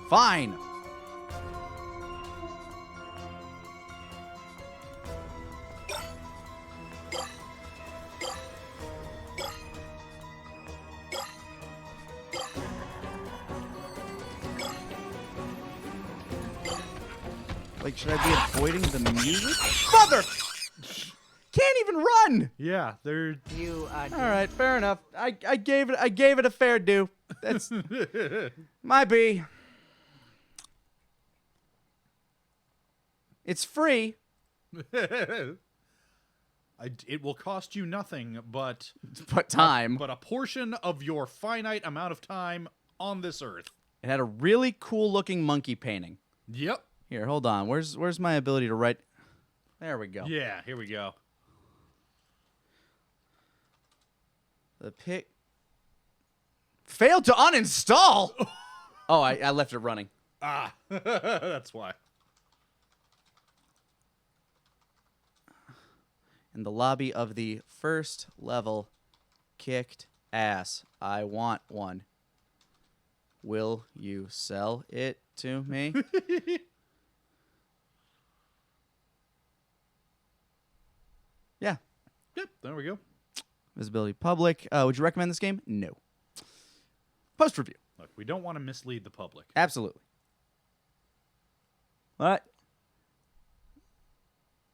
Fine. Like, should I be avoiding the music? Mother! Can't even run! Yeah, they're. You are dead. All right, fair enough. I gave it a fair due. That's my B. It's free. It will cost you nothing but Time. but a portion of your finite amount of time on this earth. It had a really cool looking monkey painting. Yep. Here, hold on. Where's my ability to write? There we go. Yeah, here we go. The pic failed to uninstall. Oh, I left it running. Ah, that's why. In the lobby of the first level, kicked ass. I want one. Will you sell it to me? Yeah. Yep, there we go. Visibility public. Would you recommend this game? No. Post review. Look, we don't want to mislead the public. Absolutely. What?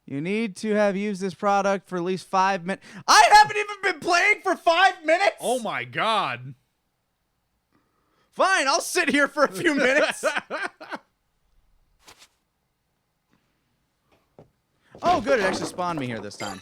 You need to have used this product for at least 5 minutes. I haven't even been playing for 5 minutes? Oh my god. Fine, I'll sit here for a few minutes. Oh, good. It actually spawned me here this time.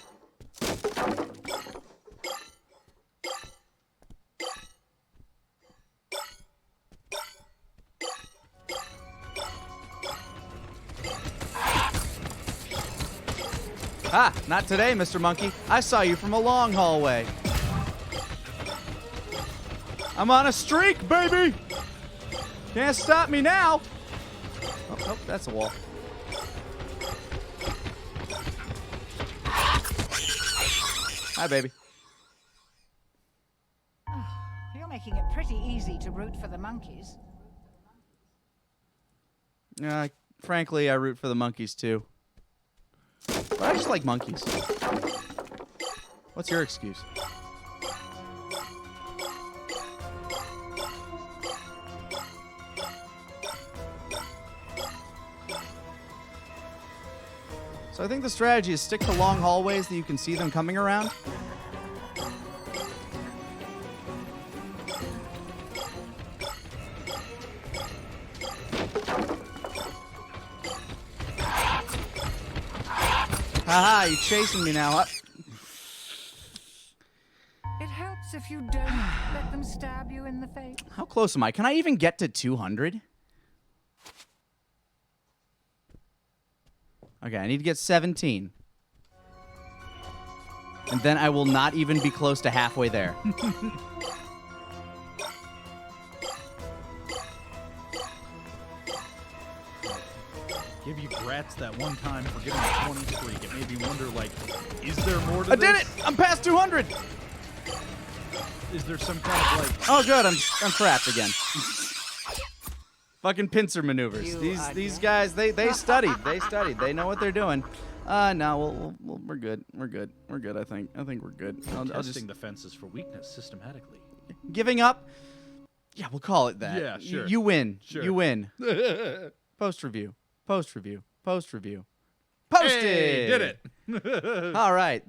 Ah, not today, Mr. Monkey. I saw you from a long hallway. I'm on a streak, baby! Can't stop me now! Oh, nope, that's a wall. Hi, baby. You're making it pretty easy to root for the monkeys. Frankly, I root for the monkeys, too. But I just like monkeys. What's your excuse? So I think the strategy is stick to long hallways that you can see them coming around. Haha, you chasing me now, huh? It helps if you don't let them stab you in the face. How close am I? Can I even get to 200? Okay, I need to get 17. And then I will not even be close to halfway there. Give you grats that one time for getting a 20 streak. It made me wonder, like, is there more to I this? did it! I'm past 200! Is there some kind of, like... Oh, good. I'm trapped again. Fucking pincer maneuvers. You These guys, they studied. They studied. They know what they're doing. No, we're good. We're good. We're good, I think. I think we're good. I'll just... Testing the fences for weakness systematically. Giving up? Yeah, we'll call it that. Yeah, sure. You win. Sure. You win. Post-review. Post-review. Post-review. Posted! Hey, did it! All right.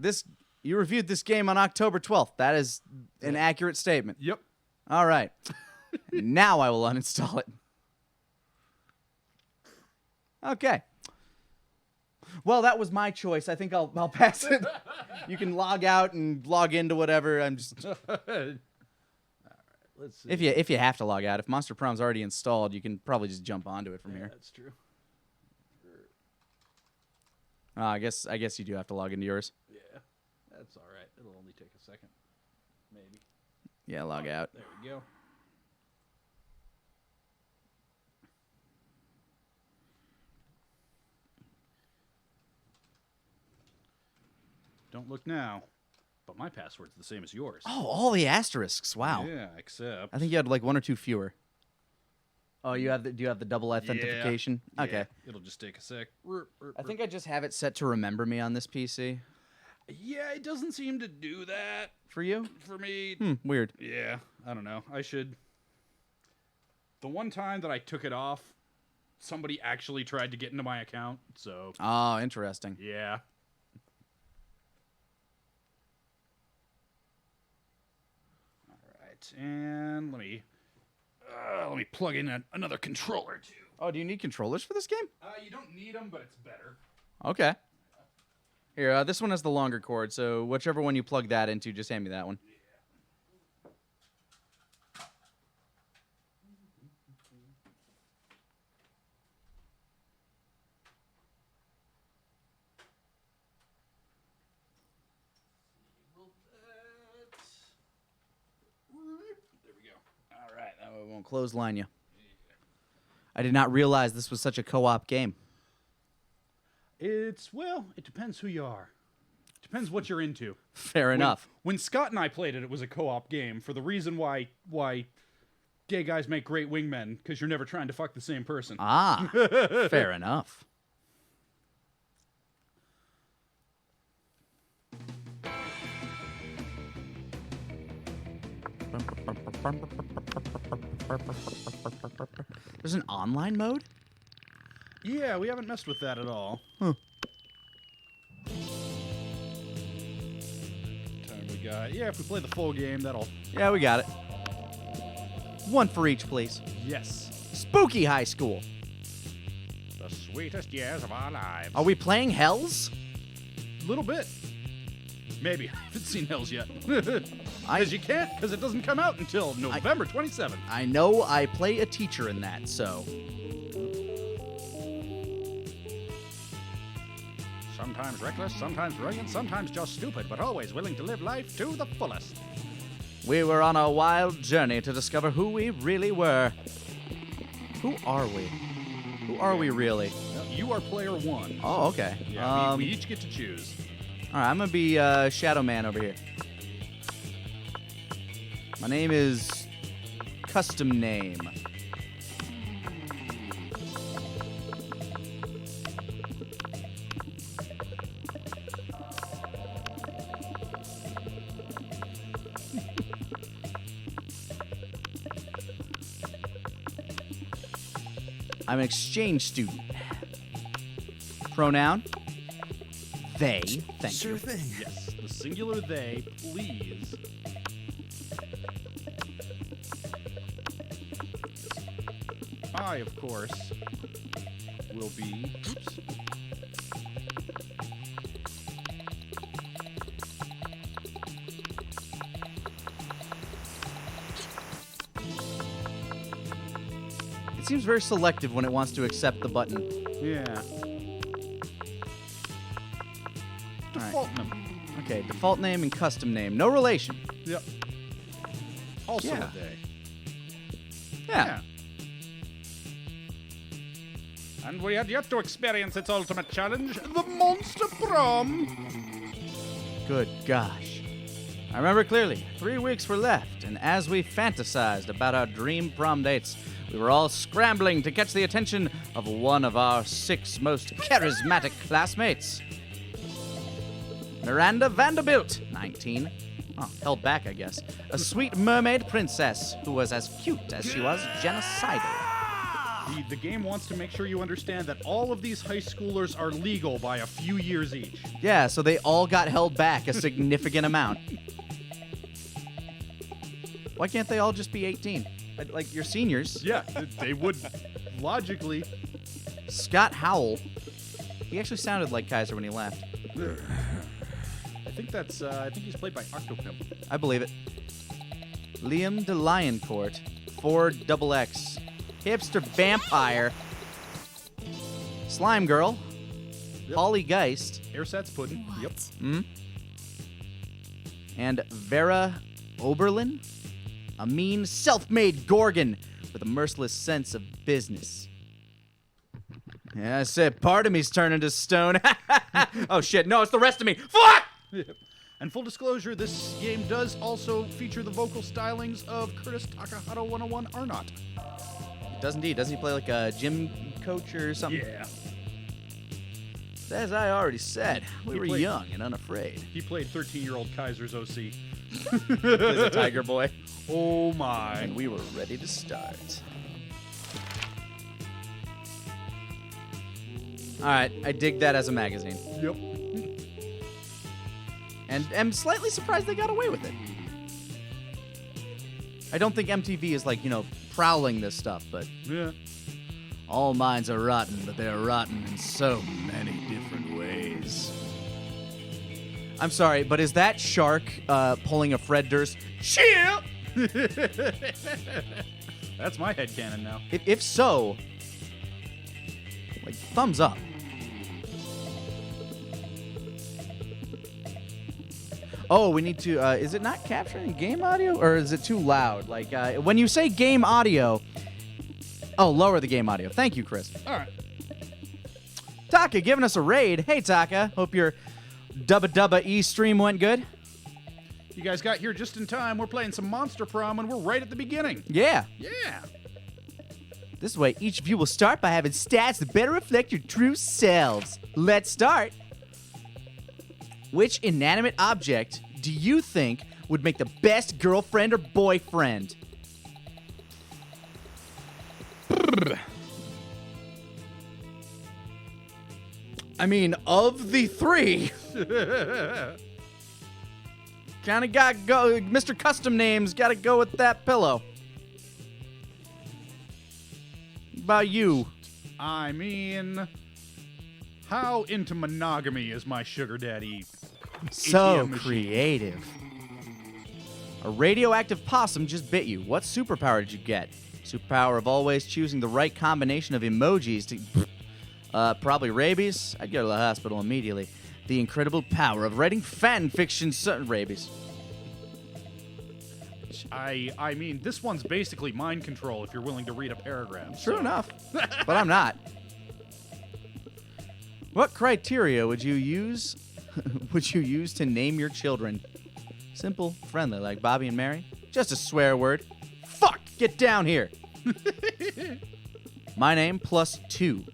You reviewed this game on October 12th. That is an accurate statement. Yep. All right. Now I will uninstall it. Okay. Well, that was my choice. I think I'll pass it. You can log out and log into whatever. I'm just... All right, let's see. If you have to log out. If Monster Prom's already installed, you can probably just jump onto it from here. That's true. I guess you do have to log into yours. Yeah, that's all right. It'll only take a second, maybe. Yeah, log out. There we go. Don't look now, but my password's the same as yours. Oh, all the asterisks. Wow. Yeah, except... I think you had like one or two fewer. Oh, do you have the double authentication? Yeah, Okay. it'll just take a sec. I think I just have it set to remember me on this PC. Yeah, it doesn't seem to do that For you? for me. Weird. Yeah, I don't know. I should... The one time that I took it off, somebody actually tried to get into my account, so... Oh, interesting. Yeah. All right, and let me plug in another controller, too. Oh, do you need controllers for this game? You don't need them, but it's better. Okay. Here, this one has the longer cord, so whichever one you plug that into, just hand me that one. There we go. All right, that way I won't clothesline you. I did not realize this was such a co-op game. It depends who you are. Depends what you're into. Fair enough. When Scott and I played it, it was a co-op game for the reason why gay guys make great wingmen, because you're never trying to fuck the same person. Ah, fair enough. There's an online mode? Yeah, we haven't messed with that at all. Yeah, if we play the full game, that'll... Yeah, we got it. One for each, please. Yes. Spooky High School. The sweetest years of our lives. Are we playing Hells? A little bit. Maybe. I haven't seen Hells yet. Because you can't, because it doesn't come out until November 27th. I know I play a teacher in that, so... Sometimes reckless, sometimes brilliant, sometimes just stupid, but always willing to live life to the fullest. We were on a wild journey to discover who we really were. Who are we? Who are we really? You are player one. Oh, okay. Yeah, we each get to choose. All right, I'm going to be Shadow Man over here. My name is Custom Name. I'm an exchange student. Pronoun? They. Thank you. Yes, the singular they, please. I, of course, will be... Oops. It seems very selective when it wants to accept the button. Yeah. All Default name. Okay, default name and custom name. No relation. Yep. Also Yeah. a they. Yeah. And we had yet to experience its ultimate challenge, the Monster Prom. Good gosh. I remember clearly. 3 weeks were left, and as we fantasized about our dream prom dates, we were all scrambling to catch the attention of one of our 6 most charismatic classmates. Miranda Vanderbilt, 19. Oh, held back, I guess. A sweet mermaid princess who was as cute as she was genocidal. The game wants to make sure you understand that all of these high schoolers are legal by a few years each. Yeah, so they all got held back a significant amount. Why can't they all just be 18? Like, you're seniors. Yeah, they would logically. Scott Howell. He actually sounded like Kaiser when he left. I think he's played by Octopimp. I believe it. Liam de Lioncourt. 4XX. Hipster Vampire. Slime Girl. Yep. Holly Geist. Airsats Puddin'. Yep. And Vera Oberlin. A mean, self-made Gorgon with a merciless sense of business. Yeah, I said part of me's turning to stone. Oh, shit. No, it's the rest of me. Fuck! Yep. And full disclosure, this game does also feature the vocal stylings of Curtis Takahata 101 Arnott. It does indeed. Doesn't he play like a gym coach or something? Yeah. As I already said, we He were played- young and unafraid. He played 13-year-old Kaiser's OC. As a tiger boy. Oh my. And we were ready to start. All right, I dig that as a magazine. Yep. And am slightly surprised they got away with it. I don't think MTV is like, prowling this stuff, but Yeah. all minds are rotten, but they're rotten in so many different ways. I'm sorry, but is that shark pulling a Fred Durst? Chill! That's my headcanon now. If so, like, thumbs up. Oh, we need to, is it not capturing game audio, or is it too loud? Like, when you say game audio, oh, lower the game audio. Thank you, Chris. All right. Taka giving us a raid. Hey, Taka. Hope your Dubba E stream went good. You guys got here just in time. We're playing some Monster Prom, and we're right at the beginning. Yeah. Yeah. This way, each of you will start by having stats that better reflect your true selves. Let's start. Which inanimate object do you think would make the best girlfriend or boyfriend? I mean, of the 3, Kinda gotta go. Mr. Custom Names gotta go with that pillow. About you? I mean, how into monogamy is my sugar daddy? So ATM machine? creative. A radioactive possum just bit you. What superpower did you get? Superpower of always choosing the right combination of emojis to... probably rabies. I'd go to the hospital immediately. The incredible power of writing fan fiction... rabies. I mean, this one's basically mind control if you're willing to read a paragraph. True so- enough. But I'm not. What criteria would you use to name your children? Simple, friendly, like Bobby and Mary. Just a swear word. Fuck! Get down here. My name plus 2.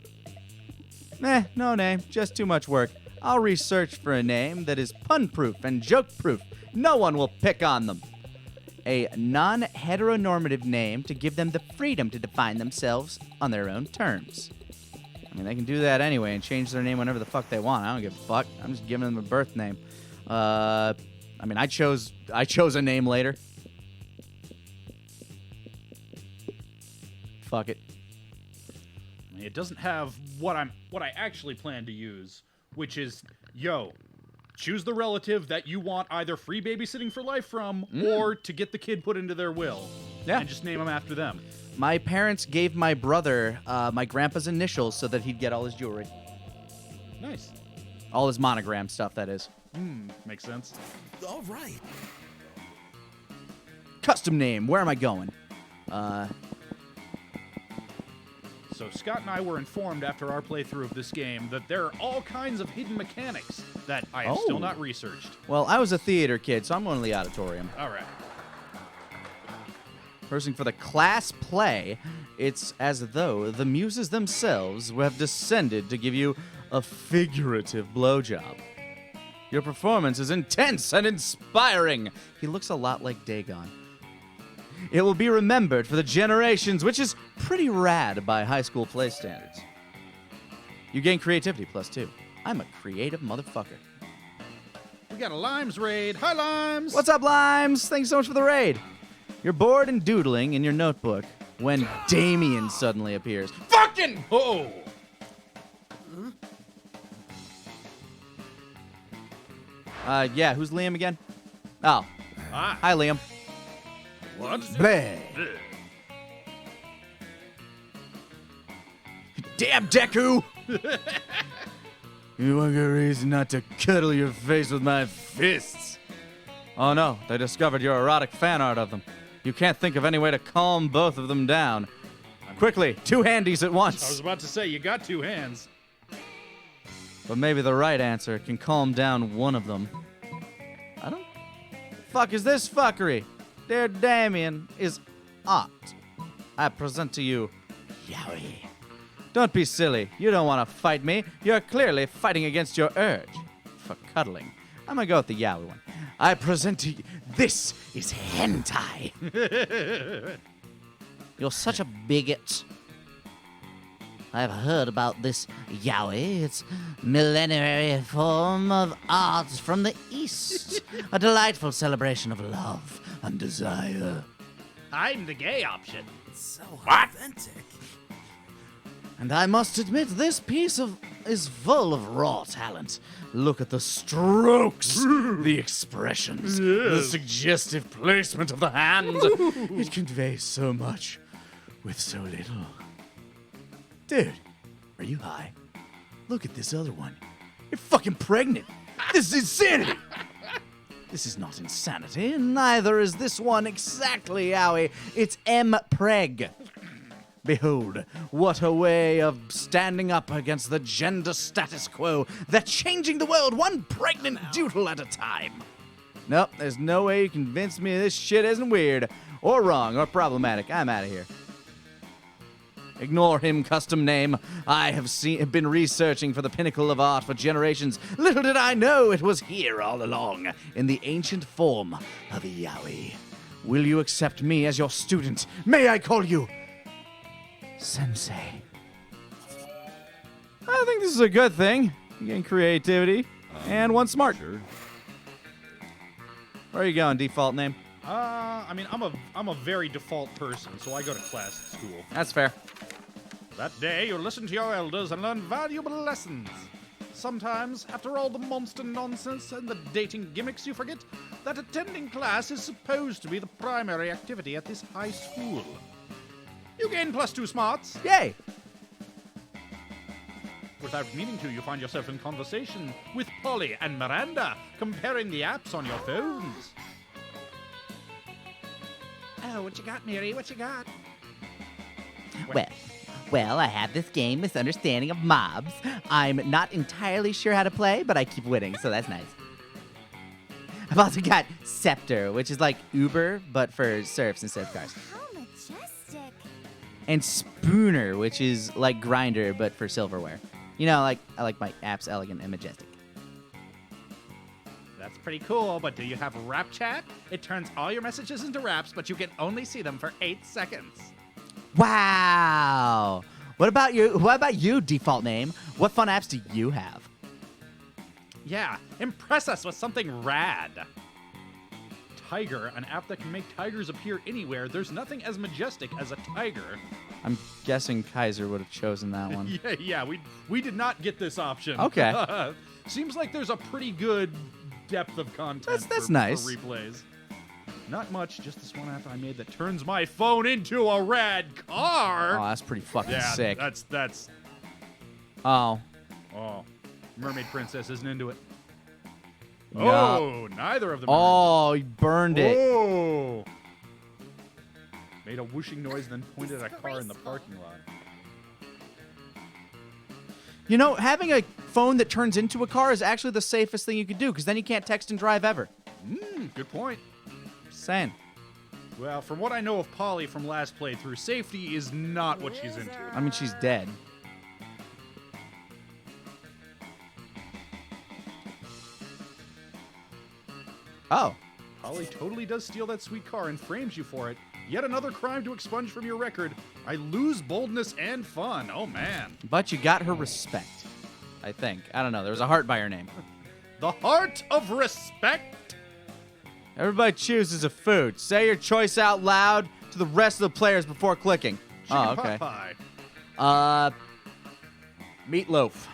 No name. Just too much work. I'll research for a name that is pun-proof and joke-proof. No one will pick on them. A non-heteronormative name to give them the freedom to define themselves on their own terms. I mean, they can do that anyway and change their name whenever the fuck they want. I don't give a fuck. I'm just giving them a birth name. I mean, I chose a name later. Fuck it. It doesn't have what I actually plan to use, which is, choose the relative that you want either free babysitting for life from or to get the kid put into their will. Yeah. And just name them after them. My parents gave my brother my grandpa's initials so that he'd get all his jewelry. Nice. All his monogram stuff, that is. Makes sense. All right. Custom name. Where am I going? So Scott and I were informed after our playthrough of this game that there are all kinds of hidden mechanics that I have still not researched. Well, I was a theater kid, so I'm going to the auditorium. All right. Rehearsing for the class play, it's as though the muses themselves have descended to give you a figurative blowjob. Your performance is intense and inspiring. He looks a lot like Dagon. It will be remembered for the generations, which is pretty rad by high school play standards. You gain creativity plus 2. I'm a creative motherfucker. We got a Limes raid. Hi, Limes! What's up, Limes? Thanks so much for the raid. You're bored and doodling in your notebook when Damien suddenly appears. Fucking ho! Yeah, who's Liam again? Oh. Hi, Liam. What? Bleh. Damn, Deku! You want a reason not to cuddle your face with my fists. Oh no, they discovered your erotic fan art of them. You can't think of any way to calm both of them down. Quickly, 2 handies at once. I was about to say, you got 2 hands. But maybe the right answer can calm down one of them. I don't... Fuck is this fuckery? Dear Damien is art. I present to you, Yowie. Don't be silly. You don't want to fight me. You're clearly fighting against your urge for cuddling. I'm gonna go with the Yowie one. I present to you, this is hentai. You're such a bigot. I've heard about this yaoi. It's millenary form of art from the East. A delightful celebration of love and desire. I'm the gay option. So authentic. And I must admit, this piece is full of raw talent. Look at the strokes, the expressions, the suggestive placement of the hand. It conveys so much with so little. Dude, are you high? Look at this other one. You're fucking pregnant. This is insanity. This is not insanity, and neither is this one exactly, Owie. It's M-Preg. Behold, what a way of standing up against the gender status quo. They're changing the world one pregnant doodle at a time. Nope, there's no way you convince me this shit isn't weird, or wrong, or problematic. I'm out of here. Ignore him, custom name. I have been researching for the pinnacle of art for generations. Little did I know it was here all along, in the ancient form of Yaoi. Will you accept me as your student? May I call you Sensei? I think this is a good thing. You gain creativity and one smart. Sure. Where are you going, default name? I mean, I'm a very default person, so I go to class at school. That's fair. That day, you listen to your elders and learn valuable lessons. Sometimes, after all the monster nonsense and the dating gimmicks, you forget that attending class is supposed to be the primary activity at this high school. You gain +2 smarts. Yay! Without meaning to, you find yourself in conversation with Polly and Miranda, comparing the apps on your phones. Oh, what you got, Mary? What you got? Well, I have this game, Misunderstanding of Mobs. I'm not entirely sure how to play, but I keep winning, so that's nice. I've also got Scepter, which is like Uber, but for surfs instead of cars. How majestic. And Spooner, which is like Grinder, but for silverware. You know, I like my apps elegant and majestic. That's pretty cool, but do you have rap chat? It turns all your messages into raps, but you can only see them for 8 seconds. Wow! What about you, default name? What fun apps do you have? Yeah, impress us with something rad. Tiger, an app that can make tigers appear anywhere. There's nothing as majestic as a tiger. I'm guessing Kaiser would have chosen that one. Yeah, we did not get this option. Okay. Seems like there's a pretty good depth of content That's for nice. replays. Not much, just this one app I made that turns my phone into a rad car. Oh, that's pretty fucking yeah, sick. that's Oh. Mermaid Princess isn't into it. No. Oh, neither of them. Oh, he burned it. Oh! Made a whooshing noise, then pointed at a car in the parking lot. You know, having a phone that turns into a car is actually the safest thing you could do, because then you can't text and drive ever. Good point. Just saying. Well, from what I know of Polly from last playthrough, safety is not what she's into. I mean, she's dead. Oh. Polly totally does steal that sweet car and frames you for it. Yet another crime to expunge from your record. I lose boldness and fun. Oh, man. But you got her respect. I think. I don't know. There was a heart by her name. The heart of respect. Everybody chooses a food. Say your choice out loud to the rest of the players before clicking. Chicken Oh, okay. pot pie. Meatloaf.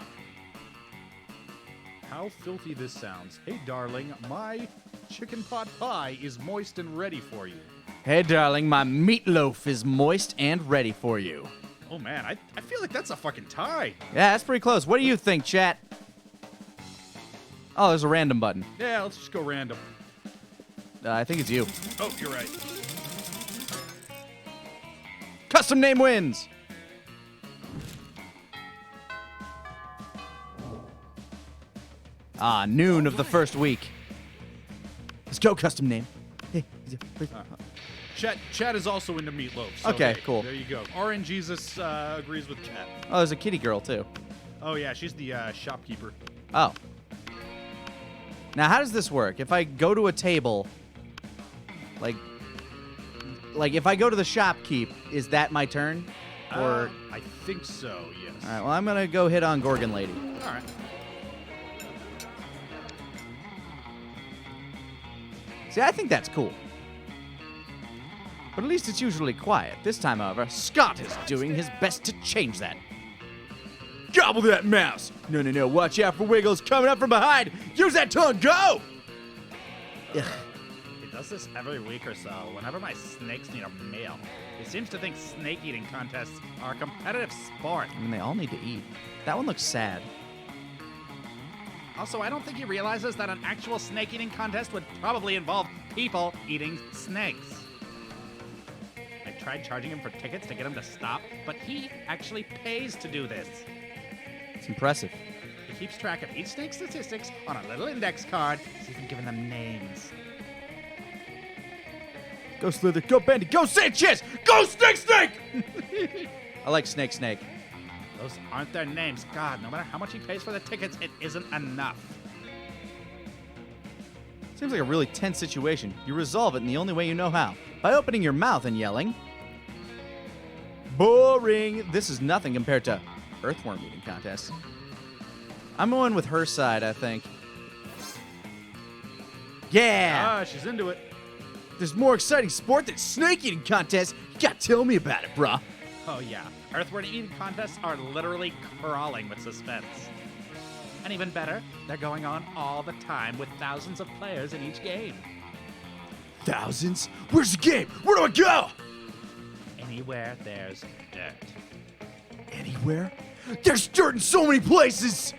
How filthy this sounds. Hey, darling, my chicken pot pie is moist and ready for you. Hey, darling, my meatloaf is moist and ready for you. Oh, man, I feel like that's a fucking tie. Yeah, that's pretty close. What do you think, chat? Oh, there's a random button. Yeah, let's just go random. I think it's you. Oh, you're right. Custom name wins. Noon of the first week. Let's go, custom name. Hey, Chat is also into meatloaf. So Okay, hey, cool. There you go. RN Jesus agrees with Chat. Oh, there's a kitty girl, too. Oh, yeah, she's the shopkeeper. Oh. Now, how does this work? If I go to a table, like if I go to the shopkeep, is that my turn? Or I think so, yes. all right, well, I'm gonna go hit on Gorgon Lady. All right. See, I think that's cool. But at least it's usually quiet. This time, however, Scott is doing his best to change that. Gobble that mouse! No, watch out for Wiggles coming up from behind! Use that tongue, go! Ugh. He does this every week or so, whenever my snakes need a meal. He seems to think snake eating contests are a competitive sport. I mean, they all need to eat. That one looks sad. Also, I don't think he realizes that an actual snake eating contest would probably involve people eating snakes. I tried charging him for tickets to get him to stop, but he actually pays to do this. It's impressive. He keeps track of each snake's statistics on a little index card. He's even giving them names. Go Slither, go Bandy, go Sanchez, go Snake! I like Snake. Those aren't their names. God, no matter how much he pays for the tickets, it isn't enough. Seems like a really tense situation. You resolve it in the only way you know how. By opening your mouth and yelling. Boring. This is nothing compared to earthworm eating contests. I'm going with her side, I think. Yeah! Ah, she's into it. There's more exciting sport than snake eating contests. You gotta tell me about it, bruh. Oh, yeah. Earthworm eating contests are literally crawling with suspense. And even better, they're going on all the time with thousands of players in each game. Thousands? Where's the game? Where do I go? Anywhere there's dirt. Anywhere? There's dirt in so many places!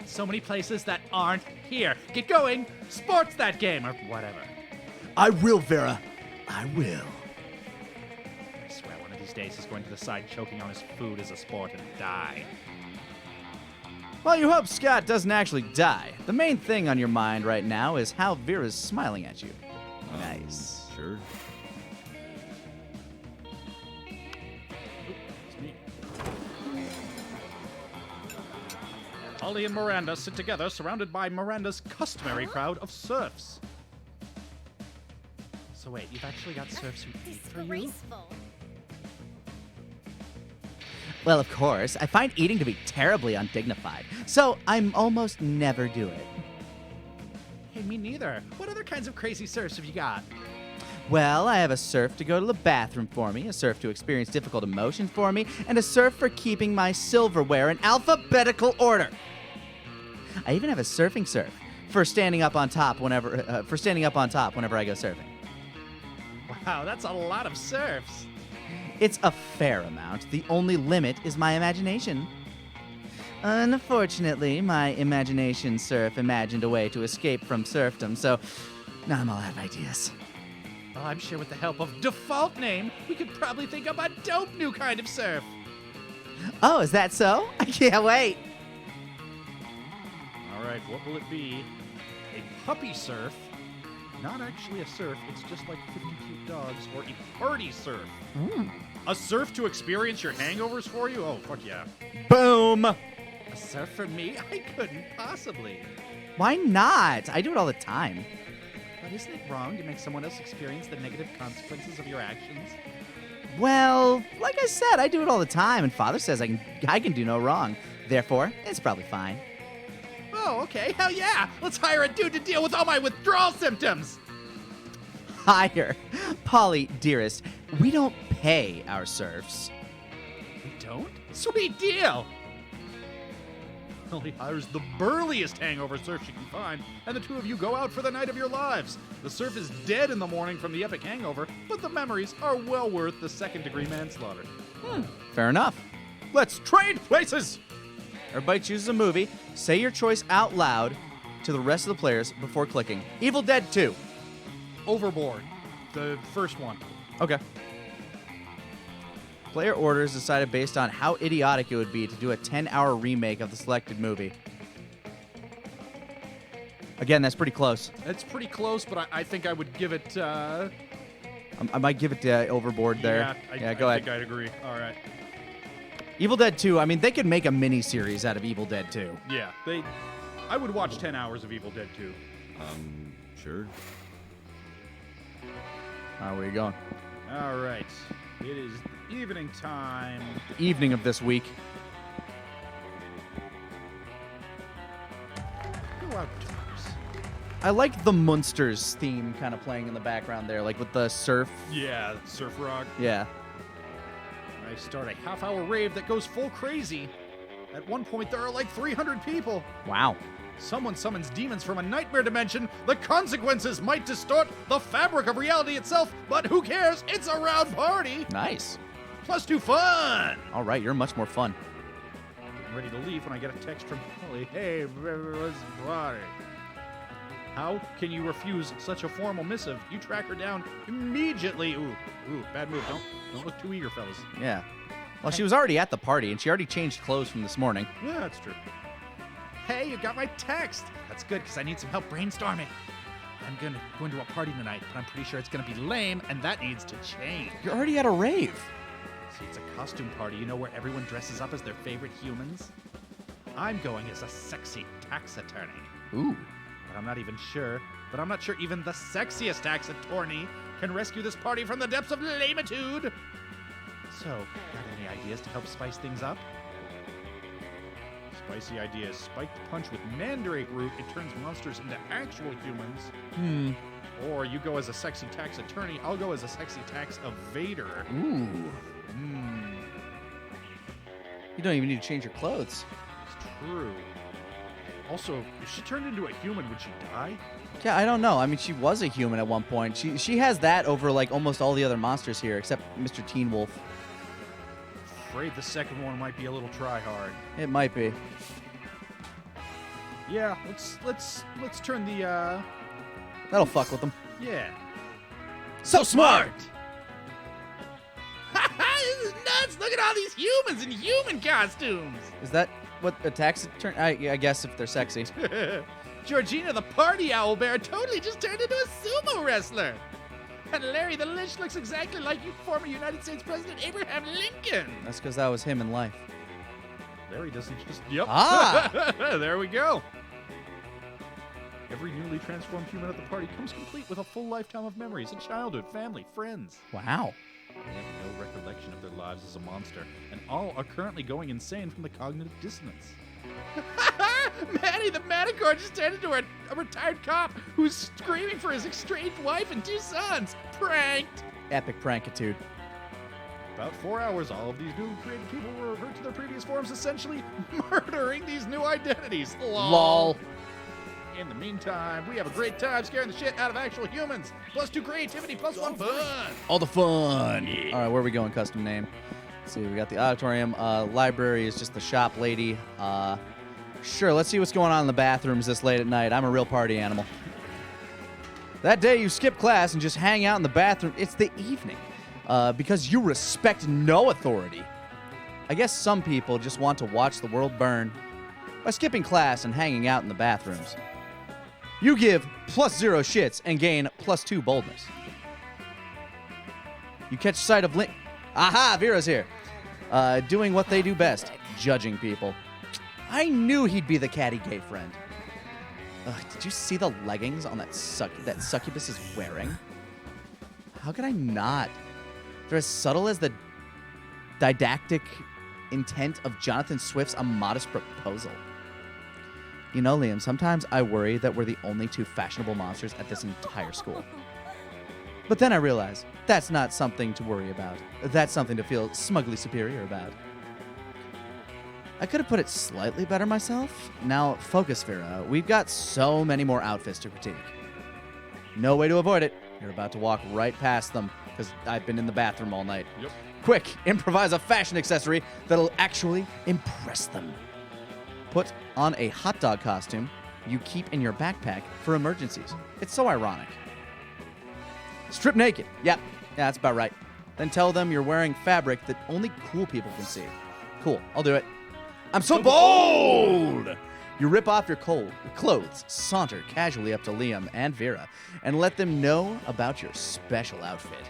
So many places that aren't here. Get going! Sports that game, or whatever. I will, Vera. I will. I swear one of these days he's going to decide choking on his food is a sport and die. Well, you hope Scott doesn't actually die. The main thing on your mind right now is how Vera's smiling at you. Nice. Sure. It's me. Ollie and Miranda sit together, surrounded by Miranda's customary crowd of serfs. So wait, you've actually got serfs who eat for you? Disgraceful. Well, of course, I find eating to be terribly undignified, so I'm almost never do it. Hey, me neither. What other kinds of crazy serfs have you got? Well, I have a serf to go to the bathroom for me, a serf to experience difficult emotions for me, and a serf for keeping my silverware in alphabetical order. I even have a surfing serf for standing up on top whenever I go surfing. Wow, that's a lot of serfs. It's a fair amount. The only limit is my imagination. Unfortunately, my imagination serf imagined a way to escape from serfdom, so now I'm all out of ideas. Well, I'm sure with the help of default name, we could probably think up a dope new kind of surf. Oh, is that so? I can't wait. All right, what will it be? A puppy surf? Not actually a surf, it's just like 50 cute dogs, or a party surf. A surf to experience your hangovers for you? Oh, fuck yeah. Boom! A surf for me? I couldn't possibly. Why not? I do it all the time. But isn't it wrong to make someone else experience the negative consequences of your actions? Well, like I said, I do it all the time, and Father says I can do no wrong. Therefore, it's probably fine. Oh, okay, hell yeah! Let's hire a dude to deal with all my withdrawal symptoms! Higher. Polly, dearest, we don't pay our serfs. We don't? Sweet deal! Only hires the burliest hangover serf she can find, and the two of you go out for the night of your lives. The serf is dead in the morning from the epic hangover, but the memories are well worth the second-degree manslaughter. Fair enough. Let's trade places! Everybody chooses a movie. Say your choice out loud to the rest of the players before clicking. Evil Dead 2. Overboard. The first one. Okay. Player order is decided based on how idiotic it would be to do a 10-hour remake of the selected movie. Again, that's pretty close. It's pretty close, but I think I would give it, I might give it to Overboard there. Yeah, go I ahead. think I'd agree. All right. Evil Dead 2, I mean, they could make a mini-series out of Evil Dead 2. Yeah, I would watch 10 hours of Evil Dead 2. Sure. All right, where you going? All right. It is evening time. The evening of this week. Go outdoors. I like the Munsters theme kind of playing in the background there, like with the surf. Yeah, surf rock. Yeah. I start a half-hour rave that goes full crazy. At one point, there are like 300 people. Wow. Someone summons demons from a nightmare dimension. The consequences might distort the fabric of reality itself, but who cares? It's a round party. Nice. Plus 2 fun. All right, you're much more fun. I'm ready to leave when I get a text from Polly. Hey, let's party. How can you refuse such a formal missive? You track her down immediately. Ooh, bad move. Don't look too eager, fellas. Yeah. Well, she was already at the party, and she already changed clothes from this morning. Yeah, that's true. Hey, you got my text. That's good, because I need some help brainstorming. I'm going to a party tonight, but I'm pretty sure it's going to be lame, and that needs to change. You're already at a rave. See, it's a costume party, where everyone dresses up as their favorite humans. I'm going as a sexy tax attorney. Ooh. But I'm not sure even the sexiest tax attorney can rescue this party from the depths of lamitude. So, got any ideas to help spice things up? Spicy idea. Spike the punch with mandrake root. It turns monsters into actual humans. Or you go as a sexy tax attorney. I'll go as a sexy tax evader. Ooh. You don't even need to change your clothes. It's true. Also, if she turned into a human, would she die? Yeah, I don't know. I mean, she was a human at one point. She has that over like almost all the other monsters here, except Mr. Teen Wolf. Afraid the second one might be a little try hard. It might be. Yeah, let's turn the That'll fuck with them. yeah. So smart. This is nuts! Look at all these humans in human costumes. Is that what attacks turn? I guess if they're sexy. Georgina the party owl bear totally just turned into a sumo wrestler. And Larry the Lich looks exactly like former United States President Abraham Lincoln. That's because that was him in life. Larry doesn't just... Yep. Ah! There we go. Every newly transformed human at the party comes complete with a full lifetime of memories of childhood, family, friends. Wow. They have no recollection of their lives as a monster, and all are currently going insane from the cognitive dissonance. Manny the Manicore just turned into a retired cop who's screaming for his estranged wife and 2 sons. Pranked! Epic prankitude. About 4 hours, all of these new created people will revert to their previous forms, essentially murdering these new identities. Lol. In the meantime, we have a great time scaring the shit out of actual humans. +2 creativity, +1 fun. All the fun. All right, where are we going? Custom name. Let's see, we got the auditorium. Library is just the shop lady. Sure, let's see what's going on in the bathrooms this late at night. I'm a real party animal. That day you skip class and just hang out in the bathroom. It's the evening. Because you respect no authority. I guess some people just want to watch the world burn by skipping class and hanging out in the bathrooms. You give +0 shits and gain +2 boldness. You catch sight of Aha, Vera's here. Doing what they do best, judging people. I knew he'd be the catty gay friend. Did you see the leggings on that succubus is wearing? How could I not? They're as subtle as the didactic intent of Jonathan Swift's A Modest Proposal. You know, Liam, sometimes I worry that we're the only 2 fashionable monsters at this entire school. But then I realize that's not something to worry about. That's something to feel smugly superior about. I could have put it slightly better myself. Now, focus, Vera. We've got so many more outfits to critique. No way to avoid it. You're about to walk right past them, because I've been in the bathroom all night. Yep. Quick, improvise a fashion accessory that'll actually impress them. Put on a hot dog costume you keep in your backpack for emergencies. It's so ironic. Strip naked. Yep, yeah, that's about right. Then tell them you're wearing fabric that only cool people can see. Cool, I'll do it. I'm so bold! You rip off your clothes, saunter casually up to Liam and Vera, and let them know about your special outfit.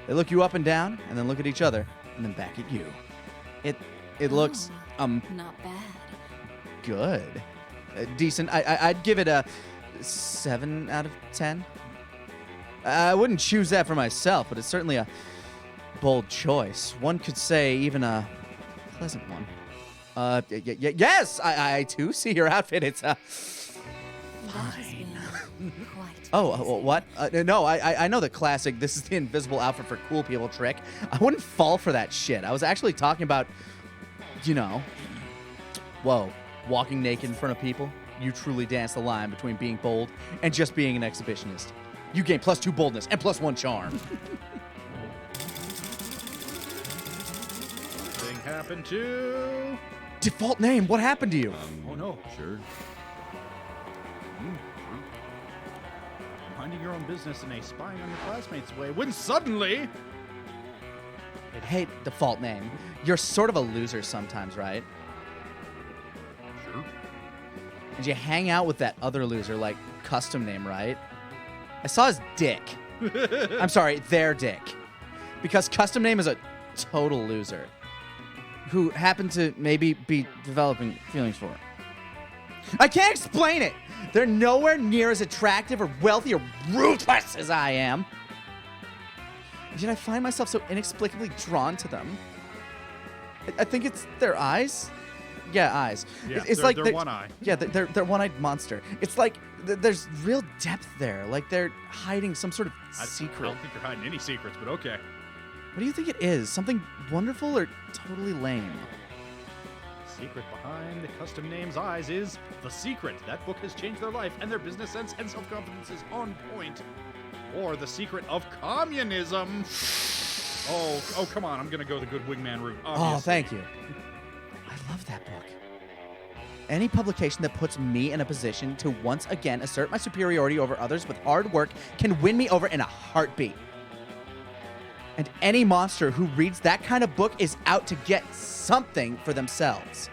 They look you up and down, and then look at each other, and then back at you. It looks, Not bad. good. Decent. I'd give it a 7 out of 10. I wouldn't choose that for myself, but it's certainly a bold choice. One could say even a pleasant one. Yes, I too see your outfit. It's fine. Oh, what? No, I know the classic, this is the invisible outfit for cool people trick. I wouldn't fall for that shit. I was actually talking about, whoa, walking naked in front of people. You truly dance the line between being bold and just being an exhibitionist. You gain +2 boldness and +1 charm. Thing happened to... Default name, what happened to you? Oh no. Sure. Minding your own business in a spying on your classmates way when suddenly... Hey, default name. You're sort of a loser sometimes, right? Sure. And you hang out with that other loser, like custom name, right? I saw his dick. I'm sorry, their dick. Because custom name is a total loser who happened to maybe be developing feelings for her. I can't explain it. They're nowhere near as attractive or wealthy or ruthless as I am. And yet I find myself so inexplicably drawn to them. I think it's their eyes. eyes. Yeah, It's they're- like they're one eye. Yeah, they're one-eyed monster. It's like there's real depth there. Like they're hiding some sort of I secret. don't think you're hiding any secrets, but okay. What do you think it is? Something wonderful or totally lame? Secret behind the custom name's eyes is The Secret. That book has changed their life, and their business sense and self-confidence is on point. Or The Secret of Communism. Oh, come on. I'm going to go the good wingman route. Obviously. Oh, thank you. I love that book. Any publication that puts me in a position to once again assert my superiority over others with hard work can win me over in a heartbeat. And any monster who reads that kind of book is out to get something for themselves.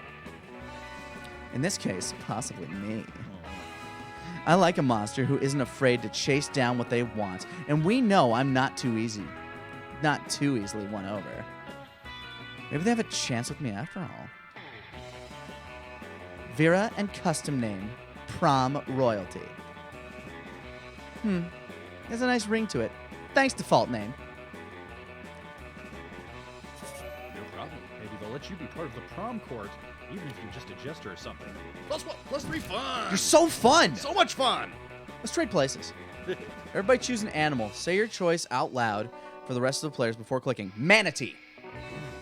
In this case, possibly me. I like a monster who isn't afraid to chase down what they want, and we know I'm not too easily won over. Maybe they have a chance with me after all. Vera and custom name, Prom Royalty. There's a nice ring to it. Thanks, default name. No problem. Maybe they'll let you be part of the prom court, even if you're just a jester or something. +3 fun! You're so fun! So much fun! Let's trade places. Everybody choose an animal. Say your choice out loud for the rest of the players before clicking. Manatee.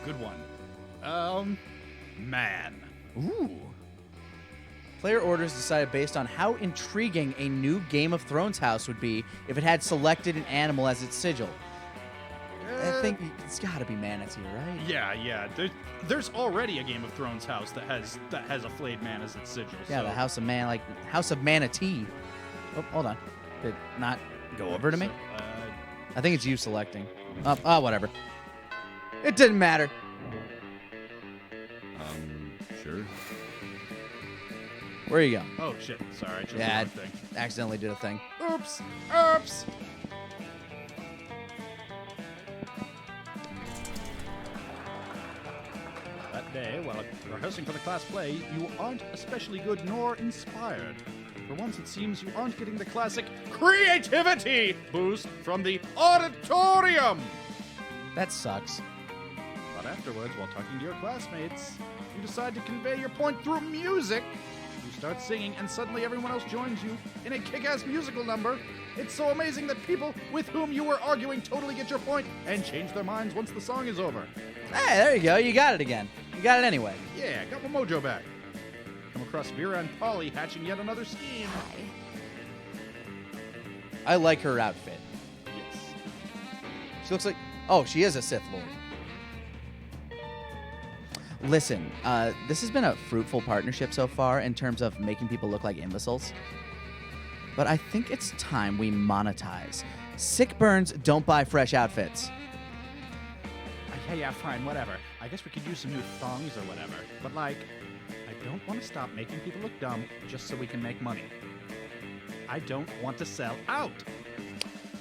Good one. Man. Ooh. Player orders decided based on how intriguing a new Game of Thrones house would be if it had selected an animal as its sigil. I think it's got to be manatee, right? Yeah. There's already a Game of Thrones house that has a flayed man as its sigil. Yeah, so. the House of Manatee. Oh, hold on. Did it not go over to me? So, I think it's you selecting. Whatever. It didn't matter. Sure. Where you go? oh shit! Sorry, I chose Yeah, the wrong thing. accidentally did a thing. Oops! That day, while rehearsing for the class play, you aren't especially good nor inspired. For once, it seems you aren't getting the classic creativity boost from the auditorium. That sucks. But afterwards, while talking to your classmates, you decide to convey your point through music. You start singing, and suddenly everyone else joins you in a kick-ass musical number. It's so amazing that people with whom you were arguing totally get your point and change their minds once the song is over. Hey, there you go. You got it again. You got it anyway. Yeah, got my mojo back. Come across Vera and Polly hatching yet another scheme. I like her outfit. Yes. She looks like... Oh, she is a Sith Lord. Listen, this has been a fruitful partnership so far in terms of making people look like imbeciles. But I think it's time we monetize. Sick burns don't buy fresh outfits. Yeah, fine, whatever. I guess we could use some new thongs or whatever. But, I don't want to stop making people look dumb just so we can make money. I don't want to sell out.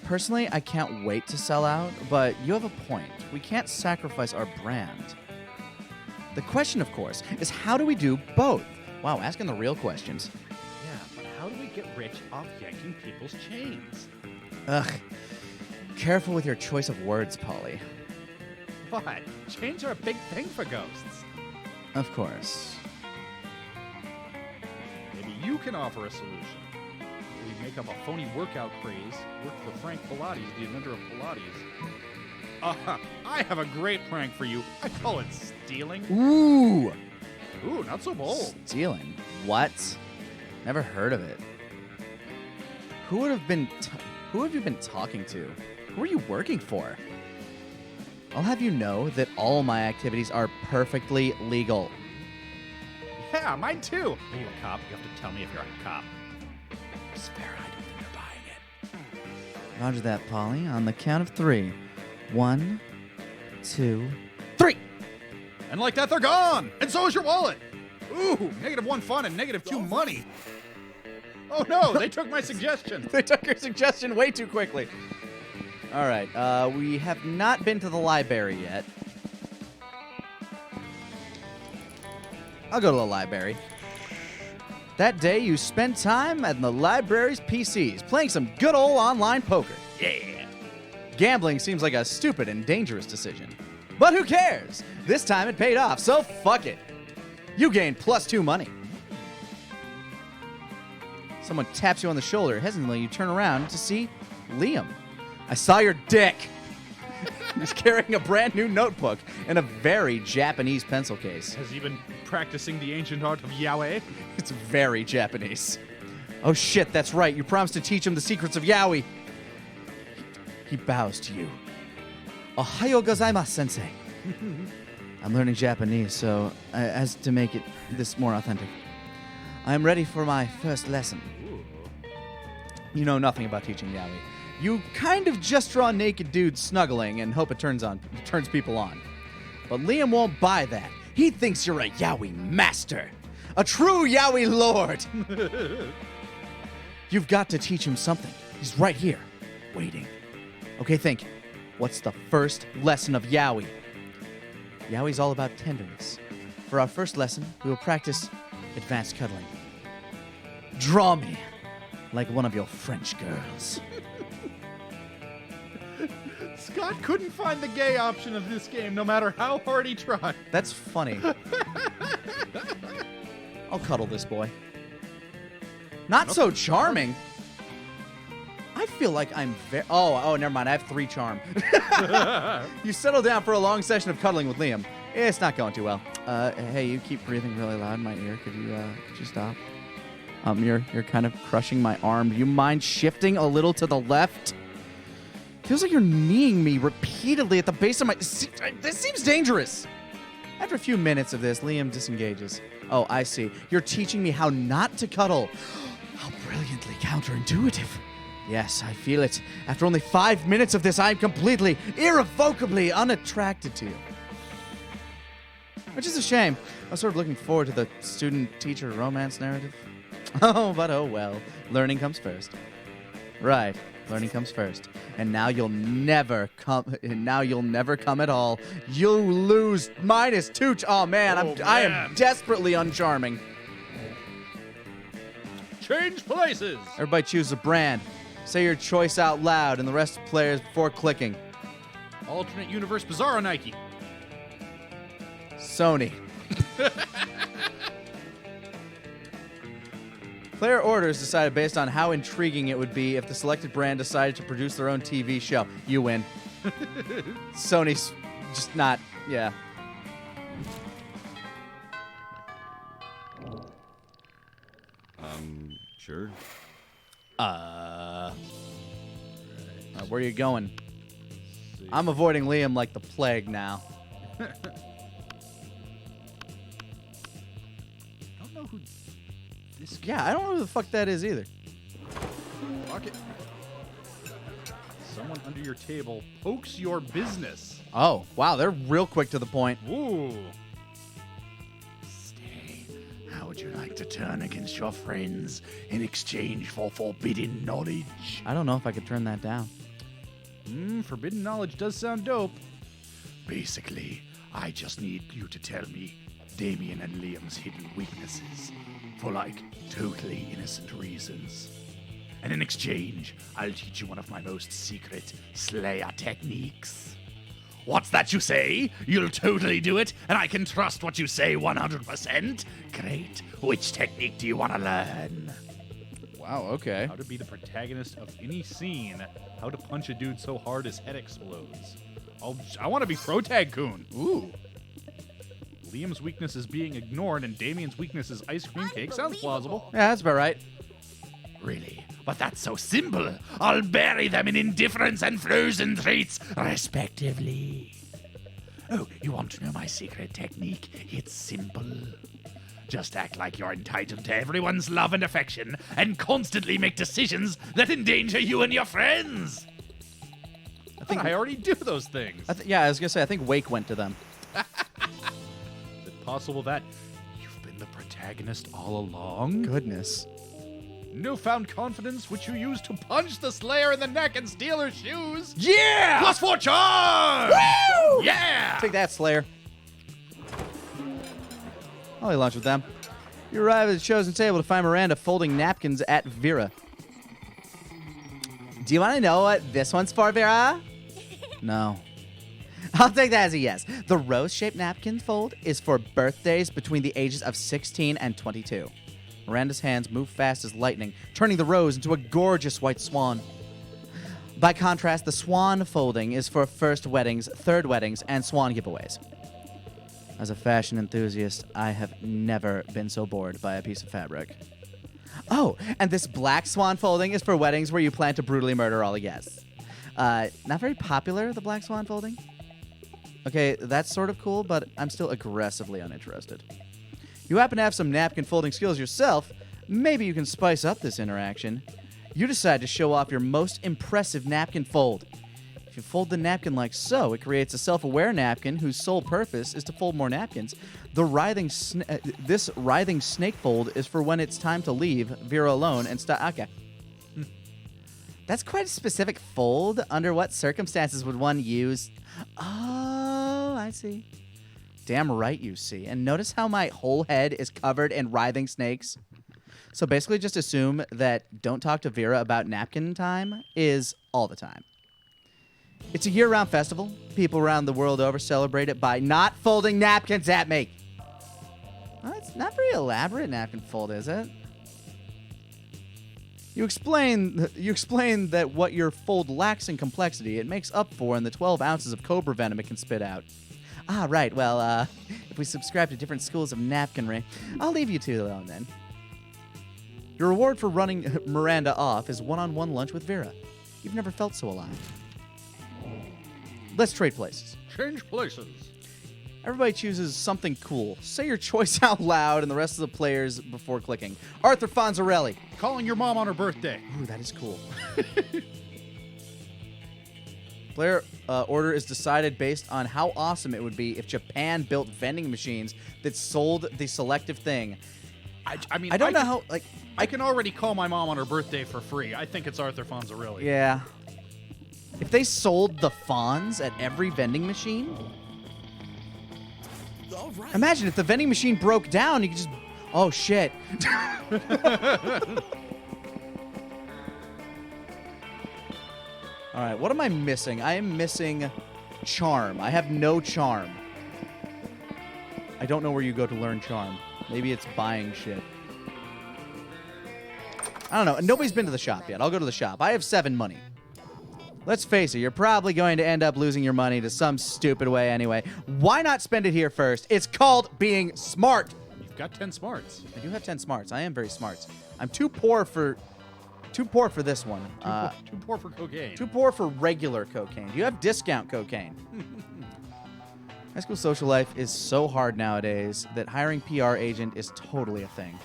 Personally, I can't wait to sell out, but you have a point. We can't sacrifice our brand. The question, of course, is how do we do both? Wow, asking the real questions. Yeah, but how do we get rich off yanking people's chains? Ugh. Careful with your choice of words, Polly. What? Chains are a big thing for ghosts. Of course. Maybe you can offer a solution. We make up a phony workout craze, work for Frank Pilates, the inventor of Pilates. I have a great prank for you. I call it stealing. Ooh! Ooh, not so bold. Stealing? What? Never heard of it. Who have you been talking to? Who are you working for? I'll have you know that all my activities are perfectly legal. Yeah, mine too. Are you a cop? You have to tell me if you're a cop. Spare, I don't think you're buying it. Roger that, Polly. On the count of 3. 1, 2, 3! And like that, they're gone! And so is your wallet! Ooh, -1 fun and -2 money. Oh no, they took my suggestion. They took your suggestion way too quickly. All right, we have not been to the library yet. I'll go to the library. That day, you spent time at the library's PCs, playing some good old online poker. Yeah. Gambling seems like a stupid and dangerous decision. But who cares? This time it paid off, so fuck it. You gain +2 money. Someone taps you on the shoulder. Hesitantly, you turn around to see Liam. I saw your dick. He's carrying a brand new notebook and a very Japanese pencil case. Has he been practicing the ancient art of yaoi? It's very Japanese. Oh shit, that's right. You promised to teach him the secrets of yaoi. He bows to you. Ohayo gozaimasu, sensei. I'm learning Japanese, so as to make it this more authentic. I'm ready for my first lesson. You know nothing about teaching yaoi. You kind of just draw naked dudes snuggling and hope it turns people on. But Liam won't buy that. He thinks you're a yaoi master. A true yaoi lord. You've got to teach him something. He's right here, waiting. Okay, think. What's the first lesson of yaoi? Yaoi's all about tenderness. For our first lesson, we will practice advanced cuddling. Draw me like one of your French girls. Scott couldn't find the gay option of this game no matter how hard he tried. That's funny. I'll cuddle this boy. Not so charming. I feel like I'm very... Oh, never mind. I have 3 charm. You settle down for a long session of cuddling with Liam. It's not going too well. Hey, you keep breathing really loud in my ear. Could you stop? You're kind of crushing my arm. Do you mind shifting a little to the left? Feels like you're kneeing me repeatedly at the base of my... This seems dangerous. After a few minutes of this, Liam disengages. Oh, I see. You're teaching me how not to cuddle. How brilliantly counterintuitive. Yes, I feel it. After only 5 minutes of this, I'm completely, irrevocably unattracted to you. Which is a shame. I was sort of looking forward to the student-teacher romance narrative. Oh, but oh well. Learning comes first. Right. Learning comes first. And now you'll never come at all. You'll lose -2. Oh man, I am desperately uncharming. Change places. Everybody choose a brand. Say your choice out loud and the rest of the players before clicking. Alternate universe Bizarro Nike. Sony. Player orders decided based on how intriguing it would be if the selected brand decided to produce their own TV show. You win. Sony's just not, yeah. Sure. Where are you going? I'm avoiding Liam like the plague now. I don't know who this guy. Yeah, I don't know who the fuck that is either. Fuck it. Someone under your table pokes your business. Oh, wow, they're real quick to the point. Ooh. Stay. How would you like to turn against your friends in exchange for forbidden knowledge? I don't know if I could turn that down. Forbidden knowledge does sound dope. Basically, I just need you to tell me Damien and Liam's hidden weaknesses for, like, totally innocent reasons. And in exchange, I'll teach you one of my most secret Slayer techniques. What's that you say? You'll totally do it, and I can trust what you say 100%? Great. Which technique do you want to learn? Wow, okay. How to be the protagonist of any scene. How to punch a dude so hard his head explodes. I want to be Protag-kun. Ooh. Liam's weakness is being ignored, and Damien's weakness is ice cream cake. Sounds plausible. Yeah, that's about right. Really? But that's so simple. I'll bury them in indifference and frozen treats, respectively. Oh, you want to know my secret technique? It's simple. Just act like you're entitled to everyone's love and affection and constantly make decisions that endanger you and your friends. I think I already do those things. Yeah, I was going to say, I think Wake went to them. Is it possible that you've been the protagonist all along? Goodness. Newfound confidence which you use to punch the Slayer in the neck and steal her shoes? Yeah! +4 charge! Woo! Yeah! Take that, Slayer. I'll eat lunch with them. You arrive at the chosen table to find Miranda folding napkins at Vera. Do you want to know what this one's for, Vera? No. I'll take that as a yes. The rose-shaped napkin fold is for birthdays between the ages of 16 and 22. Miranda's hands move fast as lightning, turning the rose into a gorgeous white swan. By contrast, the swan folding is for first weddings, third weddings, and swan giveaways. As a fashion enthusiast, I have never been so bored by a piece of fabric. Oh, and this black swan folding is for weddings where you plan to brutally murder all the guests. Not very popular, the black swan folding. Okay, that's sort of cool, but I'm still aggressively uninterested. You happen to have some napkin folding skills yourself. Maybe you can spice up this interaction. You decide to show off your most impressive napkin fold. If you fold the napkin like so, it creates a self-aware napkin whose sole purpose is to fold more napkins. This writhing snake fold is for when it's time to leave Vera alone and stop. Okay. That's quite a specific fold. Under what circumstances would one use? Oh, I see. Damn right you see. And notice how my whole head is covered in writhing snakes. So basically just assume that don't talk to Vera about napkin time is all the time. It's a year-round festival. People around the world over celebrate it by not folding napkins at me. Well, it's not very elaborate napkin fold, is it? You explain that what your fold lacks in complexity, it makes up for in the 12 ounces of cobra venom it can spit out. Ah, right. Well, if we subscribe to different schools of napkinry, I'll leave you two alone then. Your reward for running Miranda off is one-on-one lunch with Vera. You've never felt so alive. Let's trade places. Change places. Everybody chooses something cool. Say your choice out loud and the rest of the players before clicking. Arthur Fonzarelli. Calling your mom on her birthday. Ooh, that is cool. Player order is decided based on how awesome it would be if Japan built vending machines that sold the selective thing. I mean, I don't know how, like... I can already call my mom on her birthday for free. I think it's Arthur Fonzarelli. Yeah. If they sold the Fonz at every vending machine... All right. Imagine if the vending machine broke down, you could just... Oh, shit. All right, what am I missing? I am missing charm. I have no charm. I don't know where you go to learn charm. Maybe it's buying shit. I don't know. Nobody's been to the shop yet. I'll go to the shop. I have 7 money. Let's face it, you're probably going to end up losing your money to some stupid way anyway. Why not spend it here first? It's called being smart. You've got 10 smarts. I do have 10 smarts. I am very smart. I'm too poor for this one. Too poor for cocaine. Too poor for regular cocaine. Do you have discount cocaine? High school social life is so hard nowadays that hiring PR agent is totally a thing.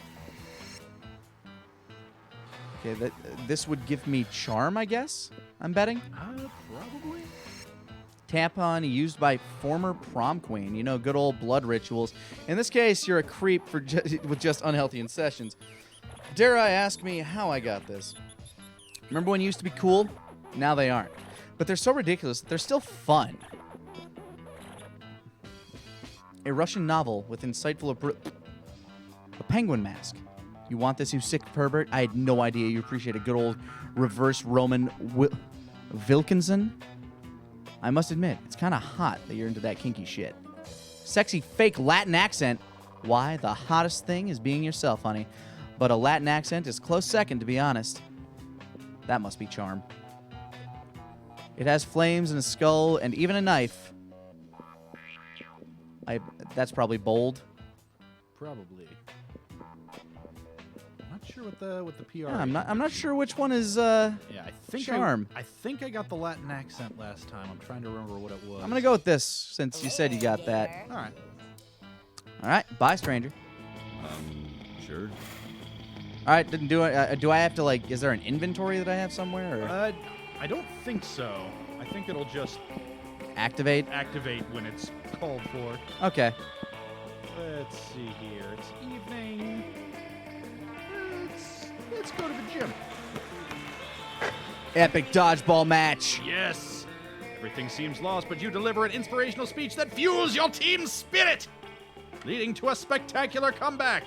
Okay, this would give me charm, I guess? I'm betting? Probably. Tampon used by former prom queen. You know, good old blood rituals. In this case, you're a creep with just unhealthy incessions. Dare I ask me how I got this? Remember when you used to be cool? Now they aren't. But they're so ridiculous, they're still fun. A Russian novel with insightful... A penguin mask. You want this, you sick pervert? I had no idea you appreciate a good old reverse Roman Wilkinson. I must admit, it's kind of hot that you're into that kinky shit. Sexy fake Latin accent. Why, the hottest thing is being yourself, honey. But a Latin accent is close second, to be honest. That must be charm. It has flames and a skull and even a knife. That's probably bold. Probably. I'm not sure what the PR. Yeah, I'm not sure which one is Yeah, I think charm. I think I got the Latin accent last time. I'm trying to remember what it was. I'm gonna go with this since you said you got that. All right. All right, bye, stranger. Sure. All right, do I have to, like, is there an inventory that I have somewhere? Or I don't think so. I think it'll just activate when it's called for. Okay. Let's see here. It's evening. Let's go to the gym. Epic dodgeball match. Yes. Everything seems lost, but you deliver an inspirational speech that fuels your team's spirit, leading to a spectacular comeback.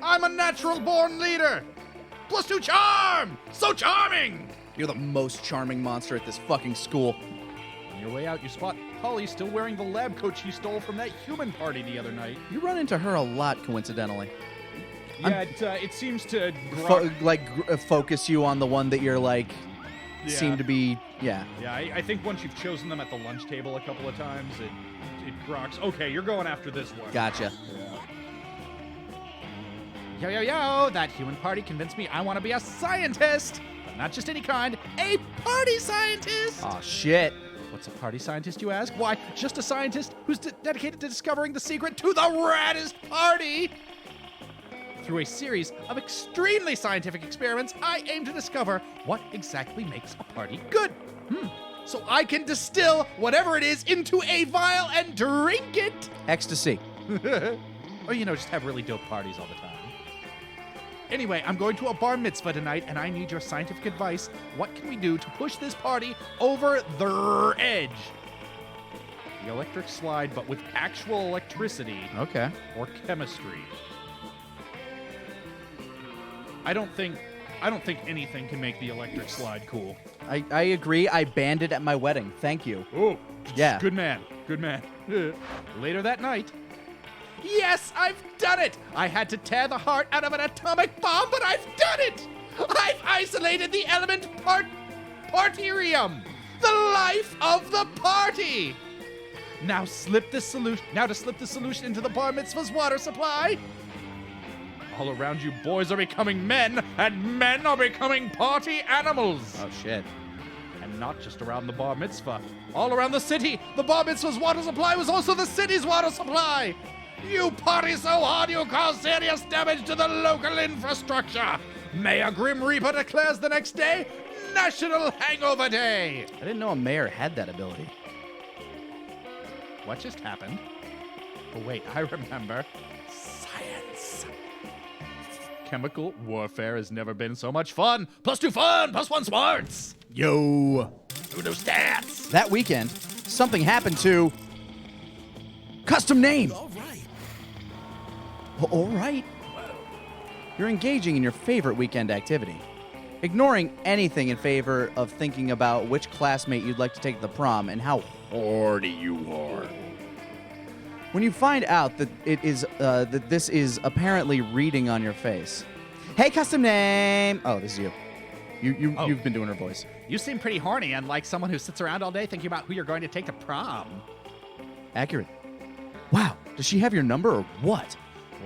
I'm a natural-born leader. +2 charm. So charming. You're the most charming monster at this fucking school. On your way out, you spot Holly still wearing the lab coat she stole from that human party the other night. You run into her a lot, coincidentally. Yeah, it seems to Focus you on the one that you're like seem to be. Yeah. Yeah, I think once you've chosen them at the lunch table a couple of times, it groks. Okay, you're going after this one. Gotcha. Yo, that human party convinced me I want to be a scientist. But not just any kind, a party scientist. Oh shit. What's a party scientist, you ask? Why, just a scientist who's dedicated to discovering the secret to the raddest party. Through a series of extremely scientific experiments, I aim to discover what exactly makes a party good. So I can distill whatever it is into a vial and drink it. Ecstasy. Or, just have really dope parties all the time. Anyway, I'm going to a bar mitzvah tonight, and I need your scientific advice. What can we do to push this party over the edge? The electric slide, but with actual electricity. Okay. Or chemistry. I don't think anything can make the electric slide cool. I agree. I banned it at my wedding. Thank you. Oh, yeah. Good man. Later that night. Yes, I've done it! I had to tear the heart out of an atomic bomb, but I've done it! I've isolated the element parturium, the life of the party! Now to slip the solution into the bar mitzvah's water supply. All around you boys are becoming men, and men are becoming party animals. Oh, shit. And not just around the bar mitzvah. All around the city, the bar mitzvah's water supply was also the city's water supply. You party so hard you cause serious damage to the local infrastructure. Mayor Grim Reaper declares the next day National Hangover Day. I didn't know a mayor had that ability. What just happened? Oh, wait, I remember. Science. Chemical warfare has never been so much fun. +2 fun, +1 smarts. Yo. Who knows stats? That weekend, something happened to custom name. All right. You're engaging in your favorite weekend activity, ignoring anything in favor of thinking about which classmate you'd like to take to the prom and how horny you are. When you find out that this is apparently reading on your face. Hey, custom name. Oh, this is you. You've been doing her voice. You seem pretty horny and like someone who sits around all day thinking about who you're going to take to prom. Accurate. Wow. Does she have your number or what?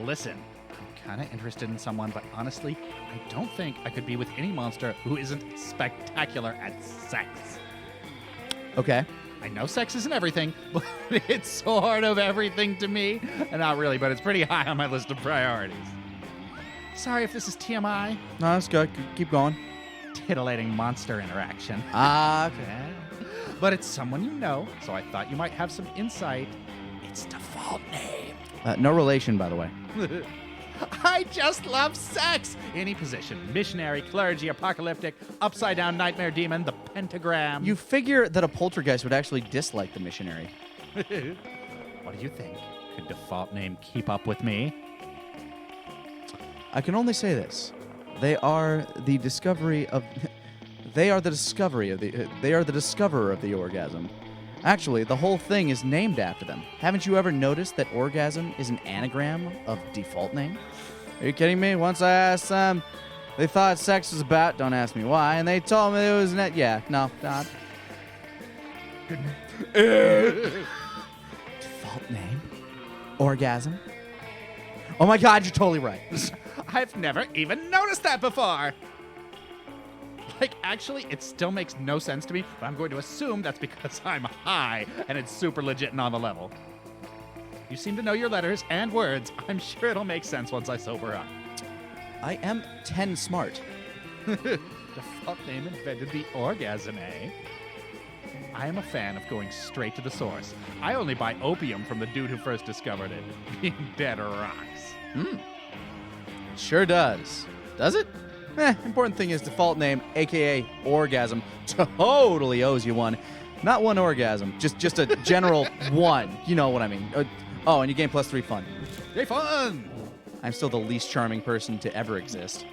Listen, I'm kind of interested in someone, but honestly, I don't think I could be with any monster who isn't spectacular at sex. Okay. I know sex isn't everything, but it's sort of everything to me. And not really, but it's pretty high on my list of priorities. Sorry if this is TMI. No, that's good. Keep going. Titillating monster interaction. Okay. But it's someone you know, so I thought you might have some insight. It's default name. No relation, by the way. I just love sex. Any position. Missionary, clergy, apocalyptic, upside down nightmare demon, the pentagram. You figure that a poltergeist would actually dislike the missionary. What do you think? Could default name keep up with me? I can only say this. They are the discoverer of the orgasm. Actually, the whole thing is named after them. Haven't you ever noticed that orgasm is an anagram of default name? Are you kidding me? Once I asked them, they thought sex was about, don't ask me why, and they told me it was not. Yeah, no, not. Default name? Orgasm? Oh my God, you're totally right. I've never even noticed that before. Like, actually, it still makes no sense to me, but I'm going to assume that's because I'm high and it's super legit and on the level. You seem to know your letters and words. I'm sure it'll make sense once I sober up. I am 10 smart. Default name invented the orgasm, eh? I am a fan of going straight to the source. I only buy opium from the dude who first discovered it. Being dead rocks. Sure does. Does it? Important thing is default name, a.k.a. orgasm, totally owes you one. Not one orgasm, just a general one. You know what I mean. Oh, and you gain +3 fun. Yay, fun! I'm still the least charming person to ever exist.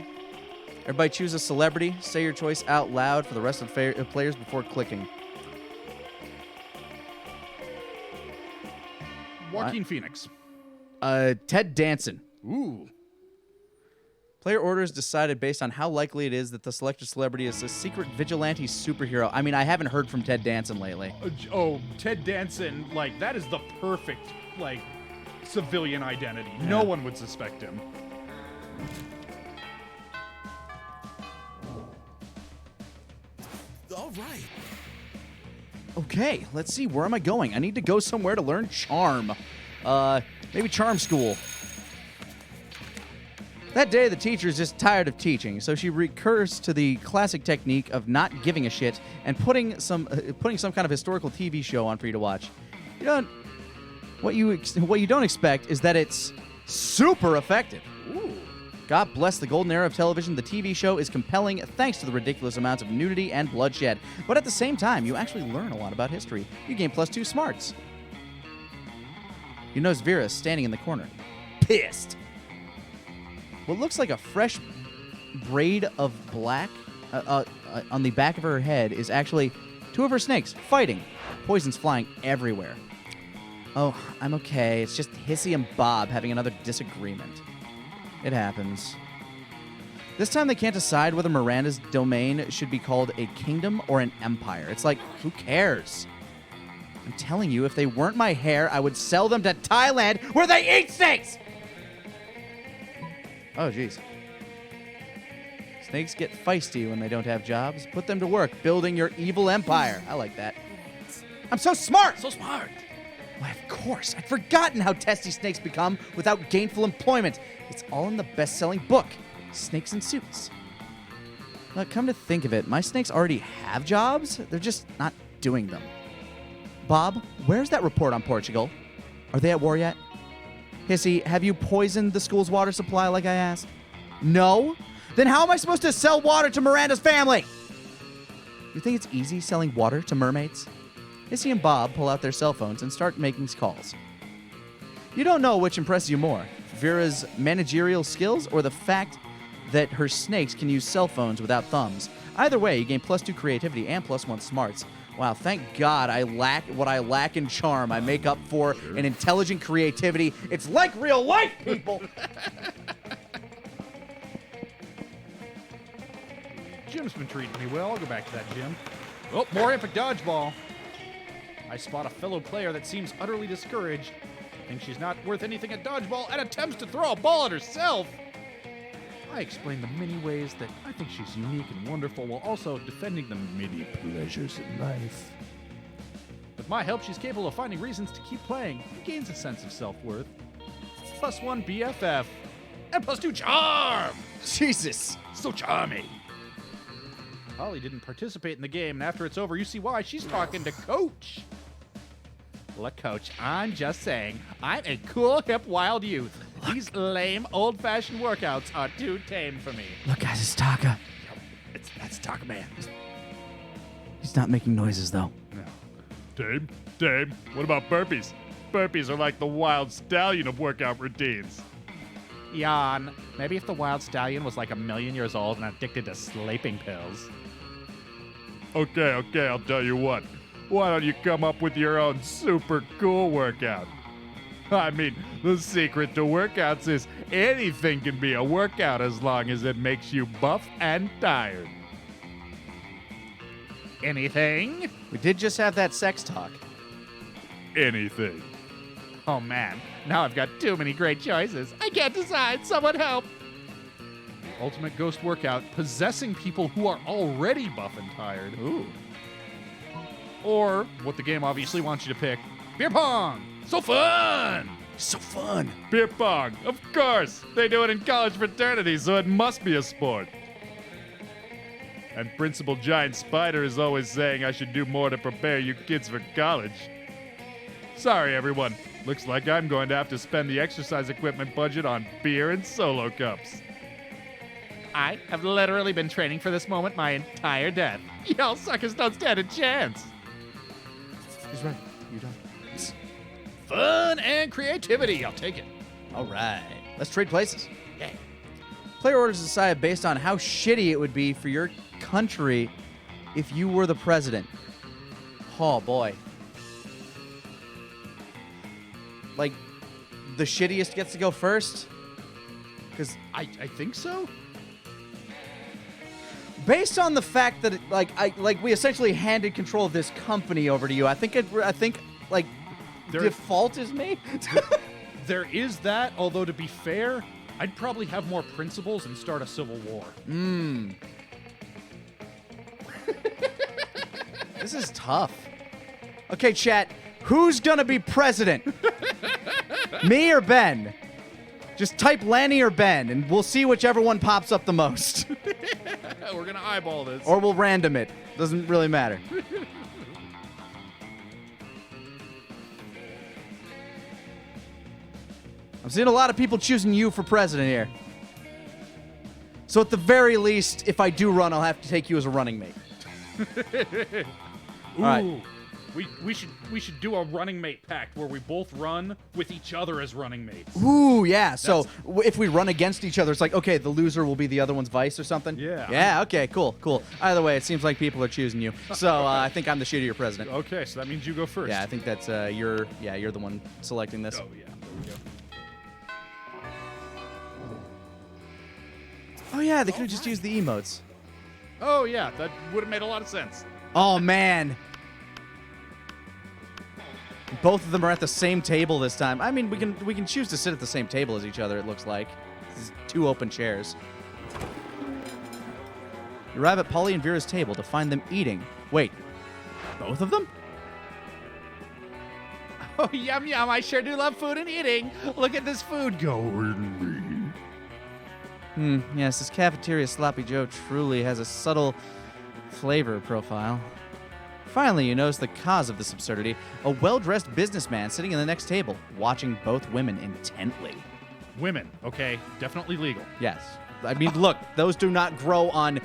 Everybody choose a celebrity. Say your choice out loud for the rest of the players before clicking. Joaquin Phoenix. Ted Danson. Ooh. Player orders decided based on how likely it is that the selected celebrity is a secret vigilante superhero. I mean, I haven't heard from Ted Danson lately. Ted Danson, like, that is the perfect, like, civilian identity. No one would suspect him. All right. Okay, let's see. Where am I going? I need to go somewhere to learn charm. Maybe charm school. That day, the teacher is just tired of teaching, so she recurs to the classic technique of not giving a shit and putting some kind of historical TV show on for you to watch. What you don't expect is that it's super effective. Ooh. God bless the golden era of television. The TV show is compelling thanks to the ridiculous amounts of nudity and bloodshed. But at the same time, you actually learn a lot about history. You gain +2 smarts. You notice Vera standing in the corner, pissed. What looks like a fresh braid of black on the back of her head is actually 2 of her snakes fighting. Poison's flying everywhere. Oh, I'm okay. It's just Hissy and Bob having another disagreement. It happens. This time they can't decide whether Miranda's domain should be called a kingdom or an empire. It's like, who cares? I'm telling you, if they weren't my hair, I would sell them to Thailand where they eat snakes! Oh, jeez. Snakes get feisty when they don't have jobs. Put them to work building your evil empire. I like that. I'm so smart! So smart. Why, of course. I'd forgotten how testy snakes become without gainful employment. It's all in the best-selling book, Snakes in Suits. Now, come to think of it, my snakes already have jobs. They're just not doing them. Bob, where's that report on Portugal? Are they at war yet? Hissy, have you poisoned the school's water supply like I asked? No? Then how am I supposed to sell water to Miranda's family? You think it's easy selling water to mermaids? Hissy and Bob pull out their cell phones and start making calls. You don't know which impresses you more, Vera's managerial skills or the fact that her snakes can use cell phones without thumbs. Either way, you gain +2 creativity and +1 smarts. Wow, thank God I lack what I lack in charm. I make up for in intelligent creativity. It's like real life, people! Jim's been treating me well. I'll go back to that gym. Oh, more epic dodgeball. I spot a fellow player that seems utterly discouraged. Thinks she's not worth anything at dodgeball and attempts to throw a ball at herself. I explain the many ways that I think she's unique and wonderful while also defending the many pleasures in life. With my help, she's capable of finding reasons to keep playing and gains a sense of self-worth. +1 BFF and +2 charm! Jesus! So charming! Holly didn't participate in the game, and after it's over, you see why. She's talking to Coach. Look, Coach, I'm just saying, I'm a cool, hip, wild youth. These lame, old-fashioned workouts are too tame for me. Look, guys, it's Taka. That's Taka Man. He's not making noises, though. Dame, what about burpees? Burpees are like the wild stallion of workout routines. Yawn. Maybe if the wild stallion was like 1,000,000 years old and addicted to sleeping pills. Okay, I'll tell you what. Why don't you come up with your own super cool workout? I mean, the secret to workouts is anything can be a workout as long as it makes you buff and tired. Anything? We did just have that sex talk. Anything. Oh man, now I've got too many great choices. I can't decide. Someone help. Ultimate Ghost Workout, possessing people who are already buff and tired. Ooh. Or, what the game obviously wants you to pick, beer pong. So fun! So fun. Beer pong, of course. They do it in college fraternities, so it must be a sport. And Principal Giant Spider is always saying I should do more to prepare you kids for college. Sorry, everyone. Looks like I'm going to have to spend the exercise equipment budget on beer and solo cups. I have literally been training for this moment my entire death. Y'all suckers don't stand a chance. He's right. You don't. Fun and creativity. I'll take it. All right. Let's trade places. Yeah. Player orders decided based on how shitty it would be for your country if you were the president. Oh, boy. like, the shittiest gets to go first? Because I think so. based on the fact that we essentially handed control of this company over to you, I think There- default is me. There is that, although to be fair, I'd probably have more principles and start a civil war. This is tough. Okay, chat. Who's gonna be president? Me or Ben? Just type Lanny or Ben, and we'll see whichever one pops up the most. We're gonna eyeball this. Or we'll random it. Doesn't really matter. I'm seeing a lot of people choosing you for president here. So at the very least, if I do run, I'll have to take you as a running mate. Ooh, right. we should do a running mate pact where we both run with each other as running mates. Ooh, yeah. So if we run against each other, it's like, okay, the loser will be the other one's vice or something? Yeah. Yeah, okay, cool. Either way, it seems like people are choosing you. So I think I'm the shittier president. Okay, so that means you go first. Yeah, I think that's, you're the one selecting this. Oh, yeah. There we go. Oh, yeah, they could have just used the emotes. Oh, yeah, that would have made a lot of sense. Oh, man. Both of them are at the same table this time. I mean, we can choose to sit at the same table as each other, it looks like. This is 2 open chairs. You arrive at Polly and Vera's table to find them eating. Wait, both of them? Oh, yum, yum. I sure do love food and eating. Look at this food go in me. Yes, this cafeteria Sloppy Joe truly has a subtle flavor profile. Finally, you notice the cause of this absurdity. A well-dressed businessman sitting in the next table, watching both women intently. Women, okay, definitely legal. Yes. I mean, look, those do not grow on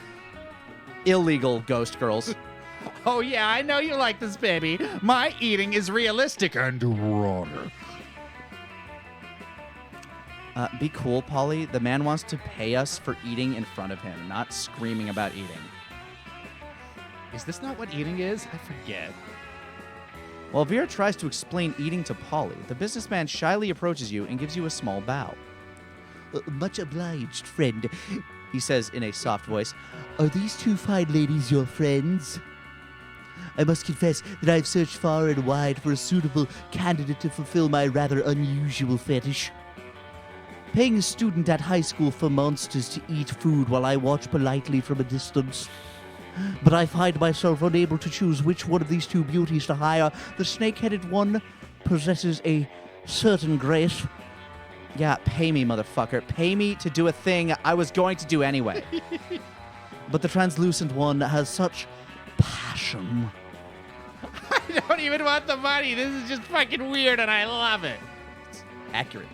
illegal ghost girls. Oh, yeah, I know you like this, baby. My eating is realistic and raw. Be cool, Polly. The man wants to pay us for eating in front of him, not screaming about eating. Is this not what eating is? I forget. While Vera tries to explain eating to Polly, the businessman shyly approaches you and gives you a small bow. Much obliged, friend, he says in a soft voice. Are these 2 fine ladies your friends? I must confess that I've searched far and wide for a suitable candidate to fulfill my rather unusual fetish. Paying a student at high school for monsters to eat food while I watch politely from a distance. But I find myself unable to choose which one of these 2 beauties to hire. The snake-headed one possesses a certain grace. Yeah, pay me, motherfucker. Pay me to do a thing I was going to do anyway. But the translucent one has such passion. I don't even want the money. This is just fucking weird and I love it. Accurate.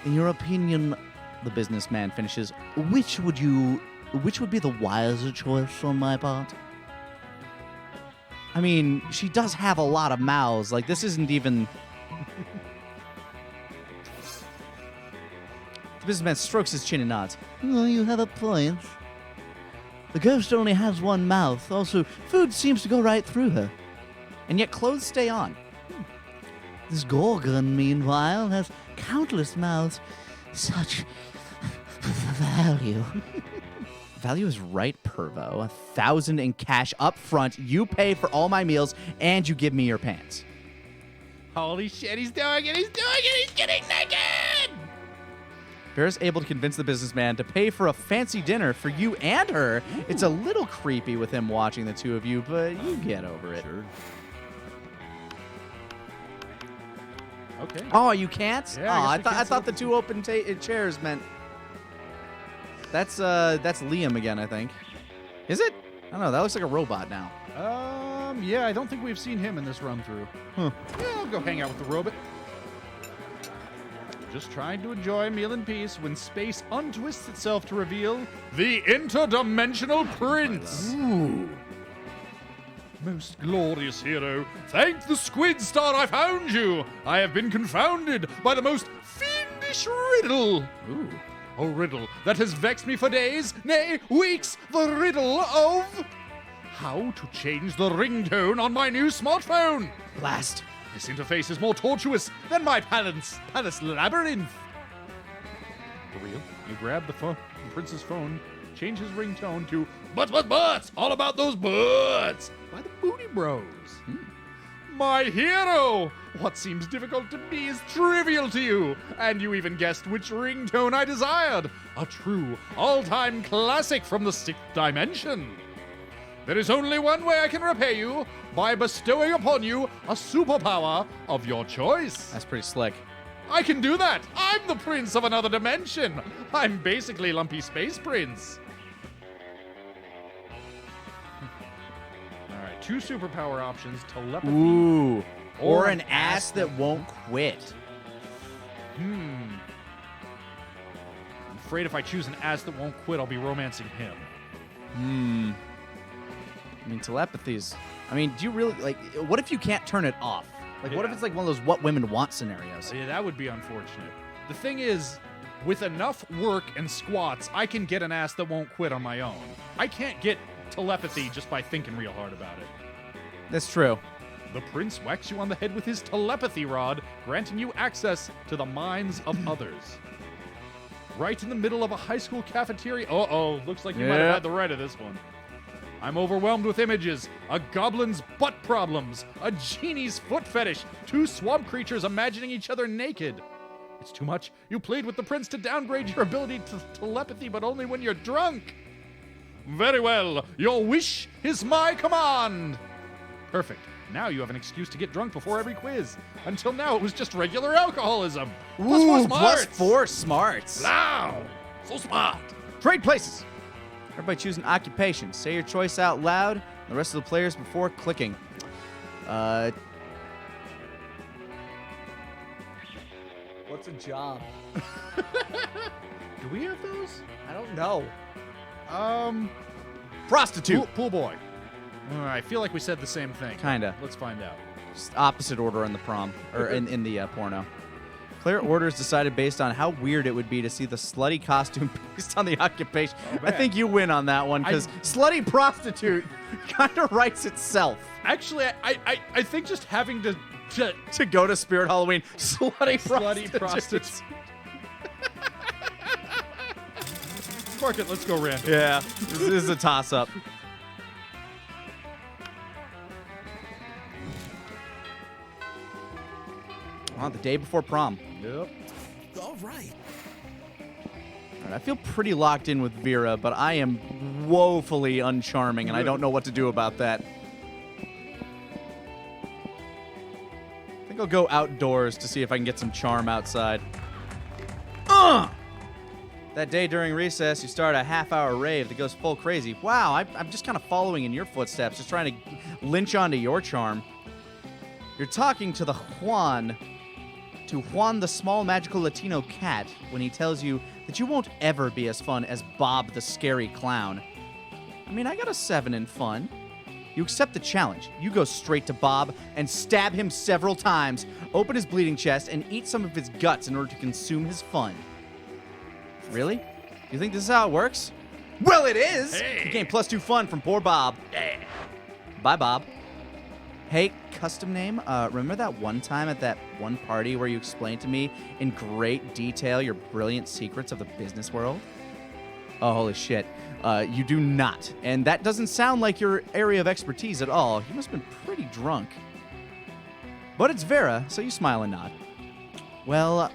In your opinion, The businessman finishes. which would be the wiser choice on my part? I mean, she does have a lot of mouths. Like, this isn't even... The businessman strokes his chin and nods. Oh, you have a point. The ghost only has one mouth. Also, food seems to go right through her. And yet clothes stay on. This Gorgon, meanwhile, has countless mouths. Such value. Value is right, Pervo. 1,000 in cash up front. You pay for all my meals, and you give me your pants. Holy shit, he's doing it. He's doing it. He's getting naked. Vera's able to convince the businessman to pay for a fancy dinner for you and her. It's a little creepy with him watching the 2 of you, but you get over it. Sure. Okay. Oh, you can't? Yeah, I guess we I can't thought the select 2 open chairs meant... That's Liam again, I think. Is it? I don't know. That looks like a robot now. Yeah, I don't think we've seen him in this run through. Huh. Yeah, I'll go hang out with the robot. Just trying to enjoy a meal in peace when space untwists itself to reveal the interdimensional prince. Ooh. Most glorious hero, thank the squid star I found you. I have been confounded by the most fiendish riddle. Ooh. A riddle that has vexed me for days, nay, weeks. The riddle of how to change the ringtone on my new smartphone. Blast. This interface is more tortuous than my palace labyrinth. For real? You grab the prince's phone, change his ringtone to butts, all about those butts by the Booty Bros. My hero! What seems difficult to me is trivial to you, and you even guessed which ringtone I desired. A true, all-time classic from the 6th dimension. There is only one way I can repay you, by bestowing upon you a superpower of your choice. That's pretty slick. I can do that! I'm the prince of another dimension! I'm basically Lumpy Space Prince. Alright, 2 superpower options, telepathy. Ooh. Or an ass that won't quit. I'm afraid if I choose an ass that won't quit, I'll be romancing him. I mean, telepathy's... I mean, do you really... Like, what if you can't turn it off? Like, what if it's like one of those what women want scenarios? Yeah, that would be unfortunate. The thing is, with enough work and squats, I can get an ass that won't quit on my own. I can't get telepathy just by thinking real hard about it. That's true. The prince whacks you on the head with his telepathy rod, granting you access to the minds of others. Right in the middle of a high school cafeteria. Uh-oh, looks like you might have had the right of this one. I'm overwhelmed with images. A goblin's butt problems. A genie's foot fetish. 2 swamp creatures imagining each other naked. It's too much. You plead with the prince to downgrade your ability to telepathy, but only when you're drunk. Very well. Your wish is my command. Perfect. Now you have an excuse to get drunk before every quiz. Until now, it was just regular alcoholism. Plus 4 smarts. Plus 4 smarts. Wow. So smart. Trade places. Everybody choose an occupation. Say your choice out loud. The rest of the players before clicking. What's a job? Do we have those? I don't know. Prostitute. Pool boy. I feel like we said the same thing. Kinda. Let's find out. Just opposite order in the prom. Or in the porno. Player orders decided based on how weird it would be to see the slutty costume based on the occupation. I think you win on that one, because slutty prostitute kind of writes itself. Actually, I think just having to go to Spirit Halloween, slutty prostitute. Mark it, let's go random. Yeah, this is a toss-up. On the day before prom. Yep. All right. All right, I feel pretty locked in with Vera, but I am woefully uncharming, and I don't know what to do about that. I think I'll go outdoors to see if I can get some charm outside. That day during recess, you start a half-hour rave that goes full crazy. Wow, I'm just kind of following in your footsteps, just trying to lynch onto your charm. You're talking to Juan the small magical Latino cat when he tells you that you won't ever be as fun as Bob the scary clown. I mean, I got a 7 in fun. You accept the challenge. You go straight to Bob and stab him several times, open his bleeding chest, and eat some of his guts in order to consume his fun. Really? You think this is how it works? Well, it is! Hey. You gain +2 fun from poor Bob. Yeah. Bye, Bob. Hey, custom name, remember that one time at that one party where you explained to me in great detail your brilliant secrets of the business world? Oh, holy shit. You do not. And that doesn't sound like your area of expertise at all. You must have been pretty drunk. But it's Vera, so you smile and nod. Well,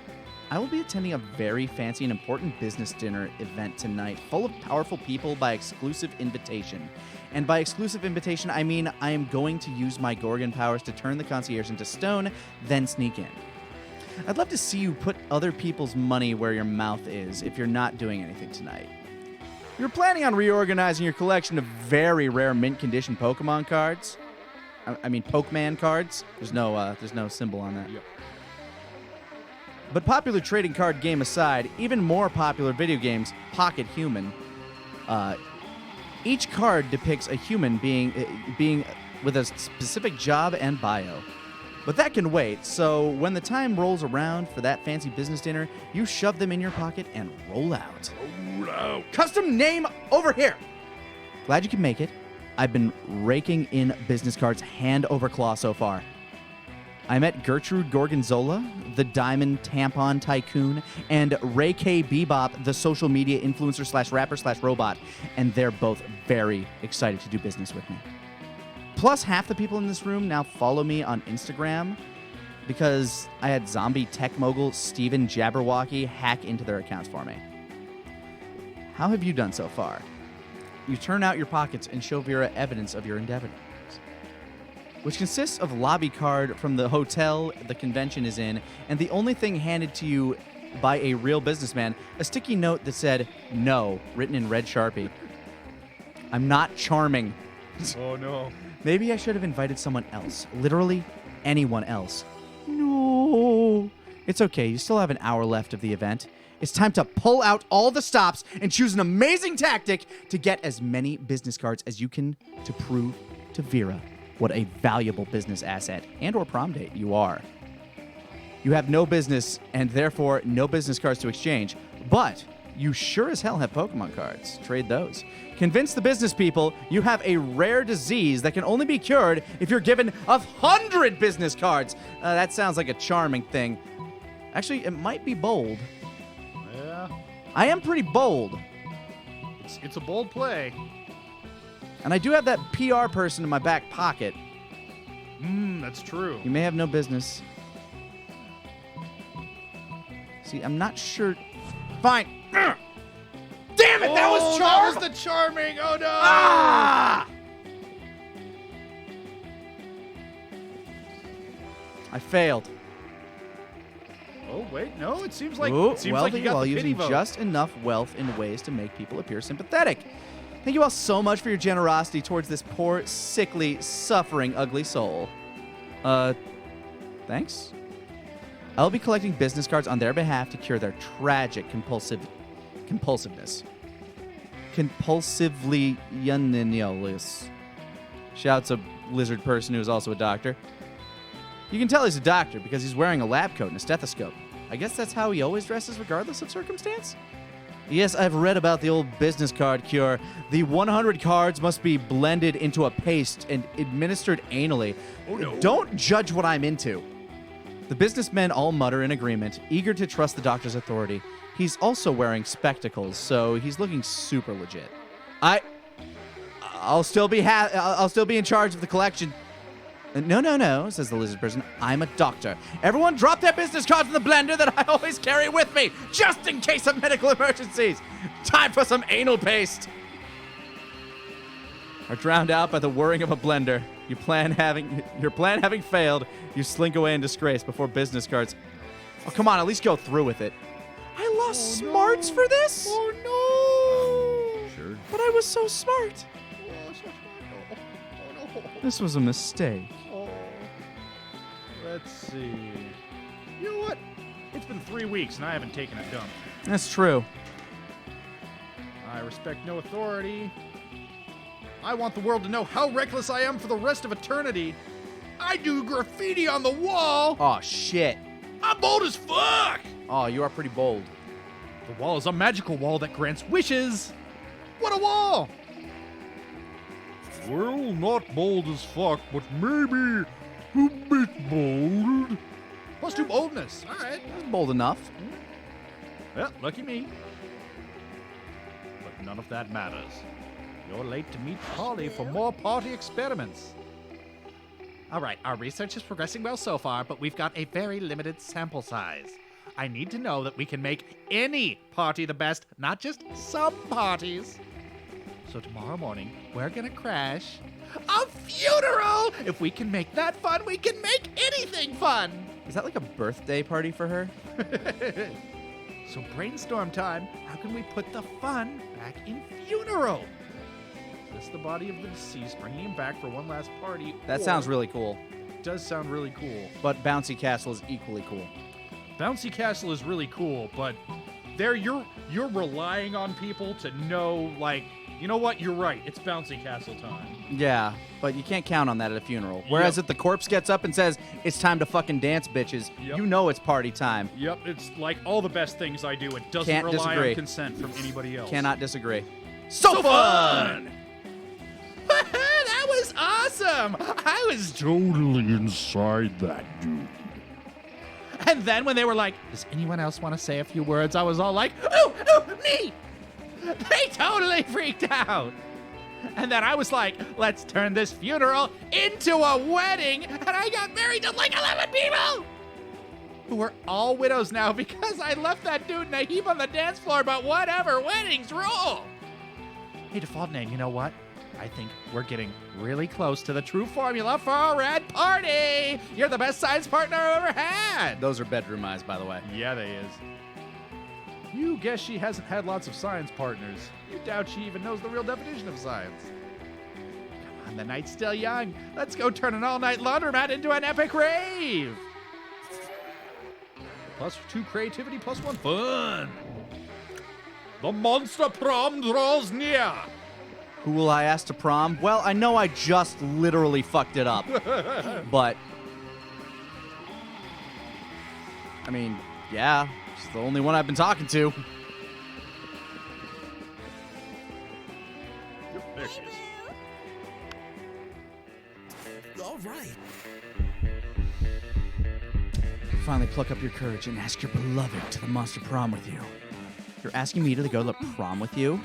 I will be attending a very fancy and important business dinner event tonight, full of powerful people by exclusive invitation. And by exclusive invitation, I mean I am going to use my Gorgon powers to turn the concierge into stone, then sneak in. I'd love to see you put other people's money where your mouth is if you're not doing anything tonight. You're planning on reorganizing your collection of very rare mint condition Pokemon cards. I mean Pokemon cards. There's no symbol on that. Yep. But popular trading card game aside, even more popular video games, Pocket Human. Each card depicts a human being with a specific job and bio. But that can wait, so when the time rolls around for that fancy business dinner, you shove them in your pocket and roll out. Roll out. Custom name over here! Glad you can make it. I've been raking in business cards hand over claw so far. I met Gertrude Gorgonzola, the diamond tampon tycoon, and Ray K. Bebop, the social media influencer slash rapper slash robot, and they're both very excited to do business with me. Plus, half the people in this room now follow me on Instagram because I had zombie tech mogul Steven Jabberwocky hack into their accounts for me. How have you done so far? You turn out your pockets and show Vera evidence of your endeavors, which consists of lobby card from the hotel the convention is in, and the only thing handed to you by a real businessman, a sticky note that said, "No," written in red Sharpie. I'm not charming. Oh, no. Maybe I should have invited someone else. Literally anyone else. No. It's okay. You still have an hour left of the event. It's time to pull out all the stops and choose an amazing tactic to get as many business cards as you can to prove to Vera what a valuable business asset and or prom date you are. You have no business and therefore no business cards to exchange, but you sure as hell have Pokemon cards. Trade those. Convince the business people you have a rare disease that can only be cured if you're given 100 business cards. That sounds like a charming thing. Actually, it might be bold. Yeah. I am pretty bold. It's a bold play. And I do have that PR person in my back pocket. That's true. You may have no business. See, I'm not sure. Fine. Damn it, that was charm! That was the charming! Oh, no! Ah! I failed. Oh, wait, no, it seems like, Ooh, it seems wealthy like you got while the pity using vote. just enough wealth in ways to make people appear sympathetic. Thank you all so much for your generosity towards this poor, sickly, suffering, ugly soul. Thanks? I'll be collecting business cards on their behalf to cure their tragic compulsiveness. Compulsively uniolis. Shouts a lizard person who is also a doctor. You can tell he's a doctor because he's wearing a lab coat and a stethoscope. I guess that's how he always dresses regardless of circumstance? Yes, I've read about the old business card cure. The 100 cards must be blended into a paste and administered anally. Oh, no. Don't judge what I'm into. The businessmen all mutter in agreement, eager to trust the doctor's authority. He's also wearing spectacles, so he's looking super legit. I'll still be in charge of the collection. No, says the lizard person. I'm a doctor. Everyone drop their business cards in the blender that I always carry with me, just in case of medical emergencies. Time for some anal paste. Are drowned out by the whirring of a blender. Your plan having failed, you slink away in disgrace before business cards. Oh, come on, at least go through with it. I lost smarts for this? Oh, no! Sure. But I was so smart. This was a mistake. Let's see. You know what? It's been 3 weeks and I haven't taken a dump. That's true. I respect no authority. I want the world to know how reckless I am for the rest of eternity. I do graffiti on the wall. Oh, shit. I'm bold as fuck. Oh, you are pretty bold. The wall is a magical wall that grants wishes. What a wall! Well, not bold as fuck, but maybe a bit bold. Plus 2 boldness. All right. That's bold enough. Well, lucky me. But none of that matters. You're late to meet Polly for more party experiments. All right, our research is progressing well so far, but we've got a very limited sample size. I need to know that we can make any party the best, not just some parties. So tomorrow morning, we're gonna crash a funeral! If we can make that fun, we can make anything fun! Is that like a birthday party for her? So brainstorm time, how can we put the fun back in funeral? Is this the body of the deceased, bringing him back for one last party? That or- sounds really cool. It does sound really cool. But Bouncy Castle is equally cool. Bouncy Castle is really cool, but there you're relying on people to know, like, you know what? You're right. It's Bouncy Castle time. Yeah, but you can't count on that at a funeral. Whereas if the corpse gets up and says, "It's time to fucking dance, bitches," Yep. you know it's party time. Yep, it's like all the best things I do. It doesn't Can't rely disagree. on consent from anybody else. Cannot disagree. So fun! That was awesome. I was Totally inside that dude. And then when they were like, does anyone else want to say a few words? I was all like, oh, me. They totally freaked out. And then I was like, let's turn this funeral into a wedding. And I got married to like 11 people who are all widows now because I left that dude in a heap on the dance floor, but whatever, weddings rule. Hey, default name, you know what? I think we're getting really close to the true formula for a rad party. You're the best science partner I've ever had. Those are bedroom eyes, by the way. Yeah, they is. You guess she hasn't had lots of science partners. You doubt she even knows the real definition of science. Come on, the night's still young. Let's go turn an all-night laundromat into an epic rave. +2 creativity, +1 fun. The monster prom draws near. Who will I ask to prom? Well, I know I just literally fucked it up. But, I mean, yeah, she's the only one I've been talking to. There she is. All right. Finally pluck up your courage and ask your beloved to the monster prom with you. You're asking me to go to the prom with you?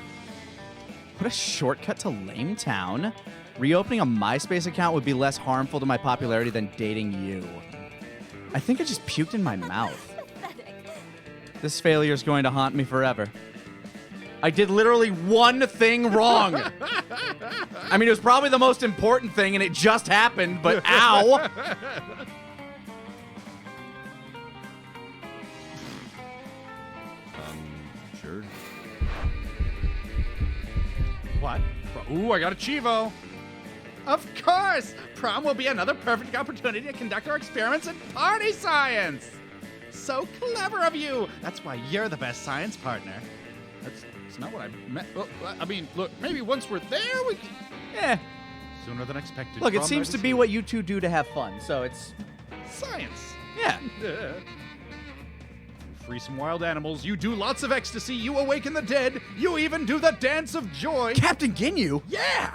What a shortcut to Lame Town. Reopening a MySpace account would be less harmful to my popularity than dating you. I think I just puked in my mouth. This failure is going to haunt me forever. I did literally one thing wrong. I mean, it was probably the most important thing, and it just happened, but ow! Sure. What? Ooh, I got a Chivo. Of course! Prom will be another perfect opportunity to conduct our experiments in party science! So clever of you! That's why you're the best science partner. That's not what I meant. Well, I mean, look, maybe once we're there, we can... Eh. Sooner than expected. Look, it Prom seems night to is be here. what you two do to have fun, so it's... Science. Yeah. You free some wild animals, you do lots of ecstasy, you awaken the dead, you even do the dance of joy. Captain Ginyu? Yeah!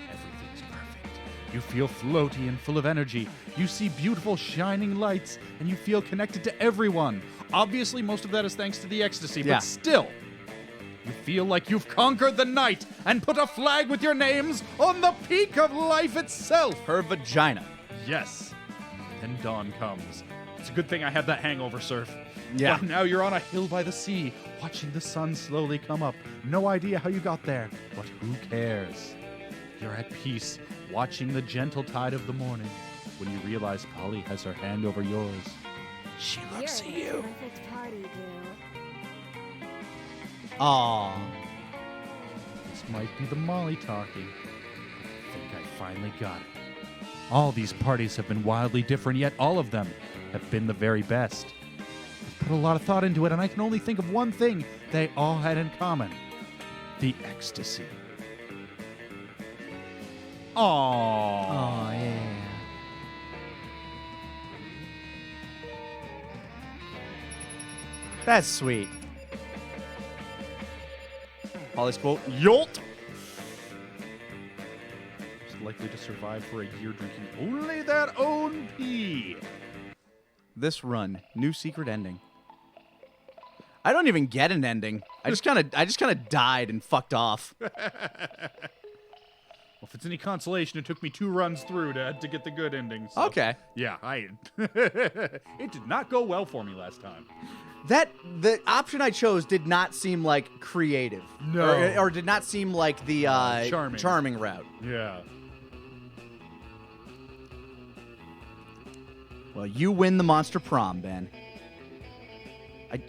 Everything's perfect. You feel floaty and full of energy. You see beautiful shining lights, and you feel connected to everyone. Obviously, most of that is thanks to the ecstasy, Yeah. but still, you feel like you've conquered the night and put a flag with your names on the peak of life itself. Her vagina. Yes. Then dawn comes. It's a good thing I had that hangover, Surf. Yeah. But now you're on a hill by the sea, watching the sun slowly come up. No idea how you got there, but who cares? You're at peace, watching the gentle tide of the morning, when you realize Polly has her hand over yours. She looks at you. Perfect party, Boo. Aww. This might be the Molly talking. I think I finally got it. All these parties have been wildly different, yet all of them have been the very best. I've put a lot of thought into it, and I can only think of one thing they all had in common. The ecstasy. Aww. Oh, yeah. That's sweet. Polly's quote, Yolt! Is likely to survive for a year drinking only their own pee. This run, new secret ending. I don't even get an ending. I just kind of died and fucked off. Well, if it's any consolation, it took me 2 runs through to get the good ending. So. Okay. Yeah, it did not go well for me last time. The option I chose did not seem like creative. No. Or did not seem like the charming route. Yeah. Well, you win the monster prom, Ben.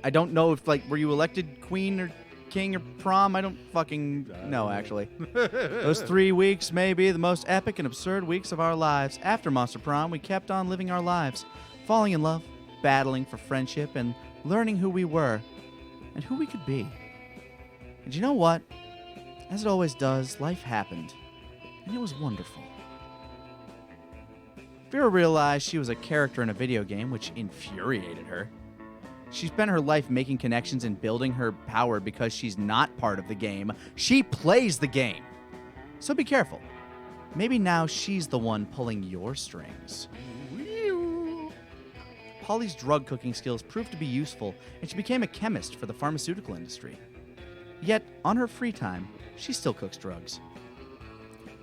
I don't know if, like, were you elected queen or king or prom? I don't fucking know, actually. Those 3 weeks may be the most epic and absurd weeks of our lives. After monster prom, we kept on living our lives, falling in love, battling for friendship, and learning who we were and who we could be. And you know what? As it always does, life happened, and it was wonderful. Vera realized she was a character in a video game, which infuriated her. She spent her life making connections and building her power because she's not part of the game. She plays the game. So be careful. Maybe now she's the one pulling your strings. Polly's drug cooking skills proved to be useful, and she became a chemist for the pharmaceutical industry. Yet, on her free time, she still cooks drugs.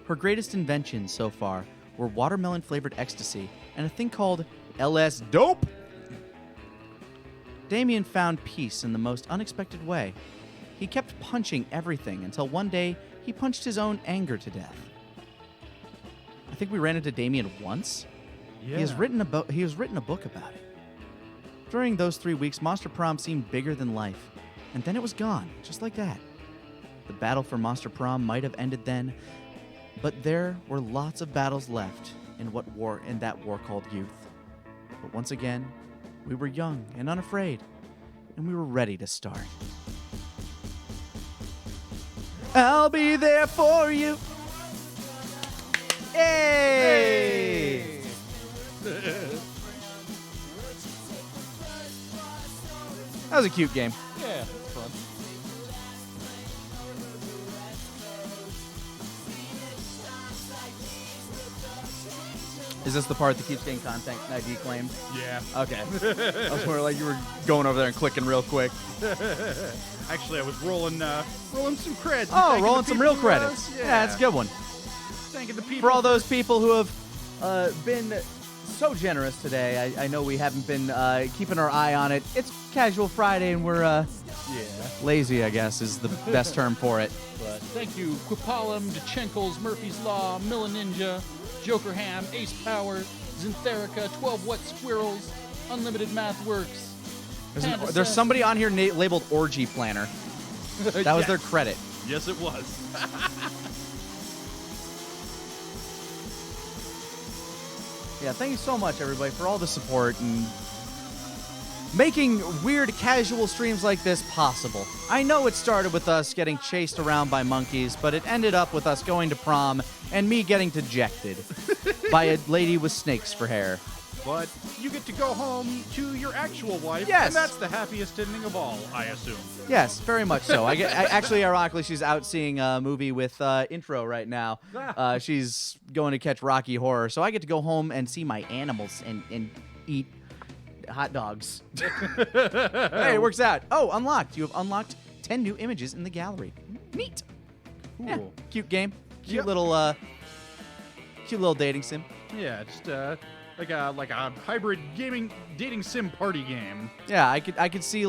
Her greatest inventions so far were watermelon-flavored ecstasy and a thing called LS Dope. Damien found peace in the most unexpected way. He kept punching everything until one day he punched his own anger to death. I think we ran into Damien once. Yeah. He has written a book about it. During those 3 weeks, Monster Prom seemed bigger than life, and then it was gone, just like that. The battle for Monster Prom might have ended then, but there were lots of battles left in that war called youth. But once again, we were young and unafraid, and we were ready to start. I'll be there for you. Hey! That was a cute game. Yeah, it's fun. Is this the part that keeps getting content ID claimed? Yeah. Okay. I was more like you were going over there and clicking real quick. Actually, I was rolling some credits. Oh, rolling some real credits. Yeah, that's a good one. Thanking the people. For all those people who have been so generous today, I know we haven't been keeping our eye on it. It's Casual Friday, and we're lazy, I guess, is the best term for it. But thank you, Quipalum, DeChenkles, Murphy's Law, Milla Ninja, Joker Ham, Ace Power, Zintherica, 12 Wet Squirrels, Unlimited Math Works. There's somebody on here labeled Orgy Planner. That was their credit. Yes, it was. Yeah, thank you so much, everybody, for all the support and making weird casual streams like this possible. I know it started with us getting chased around by monkeys, but it ended up with us going to prom and me getting dejected by a lady with snakes for hair. But you get to go home to your actual wife, Yes. and that's the happiest ending of all, I assume. Yes, very much so. Actually, ironically, she's out seeing a movie with Intro right now. She's going to catch Rocky Horror, so I get to go home and see my animals and eat hot dogs. Hey, it works out. Oh, unlocked. You have unlocked 10 new images in the gallery. Neat. Cool. Yeah, cute game. Cute little dating sim. Yeah, just like a hybrid dating sim party game. Yeah, I could see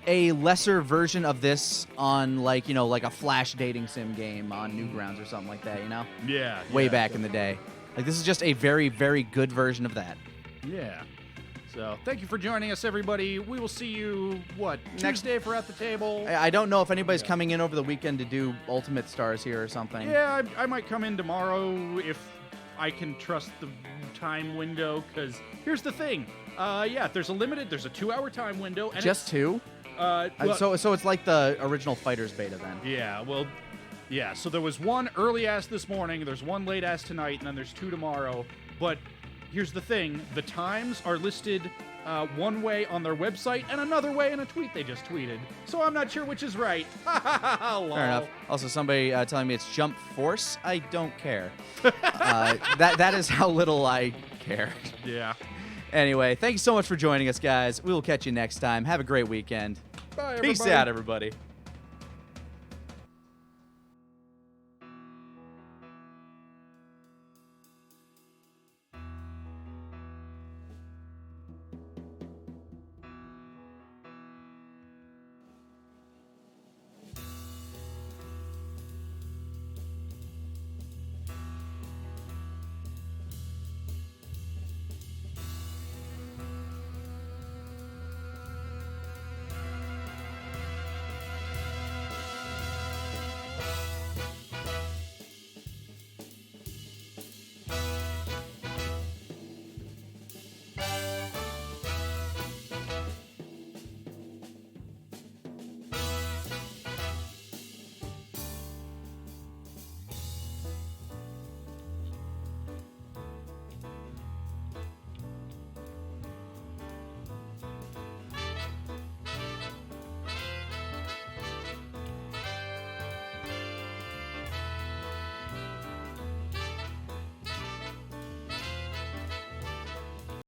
a lesser version of this on like a Flash dating sim game on Newgrounds or something like that, Yeah. Way back in the day. Like this is just a very, very good version of that. Yeah. So thank you for joining us, everybody. We will see you, Tuesday for At the Table? I don't know if anybody's coming in over the weekend to do Ultimate Stars here or something. Yeah, I might come in tomorrow if I can trust the time window, because here's the thing. There's a 2-hour time window. And Just two? So it's like the original Fighters beta then. Yeah, well, yeah, so there was one early-ass this morning, there's one late-ass tonight, and then there's 2 tomorrow. But here's the thing. The times are listed one way on their website and another way in a tweet they just tweeted. So I'm not sure which is right. Fair enough. Also, somebody telling me it's Jump Force. I don't care. That is how little I care. Yeah. Anyway, thank you so much for joining us, guys. We will catch you next time. Have a great weekend. Bye, everybody. Peace out, everybody.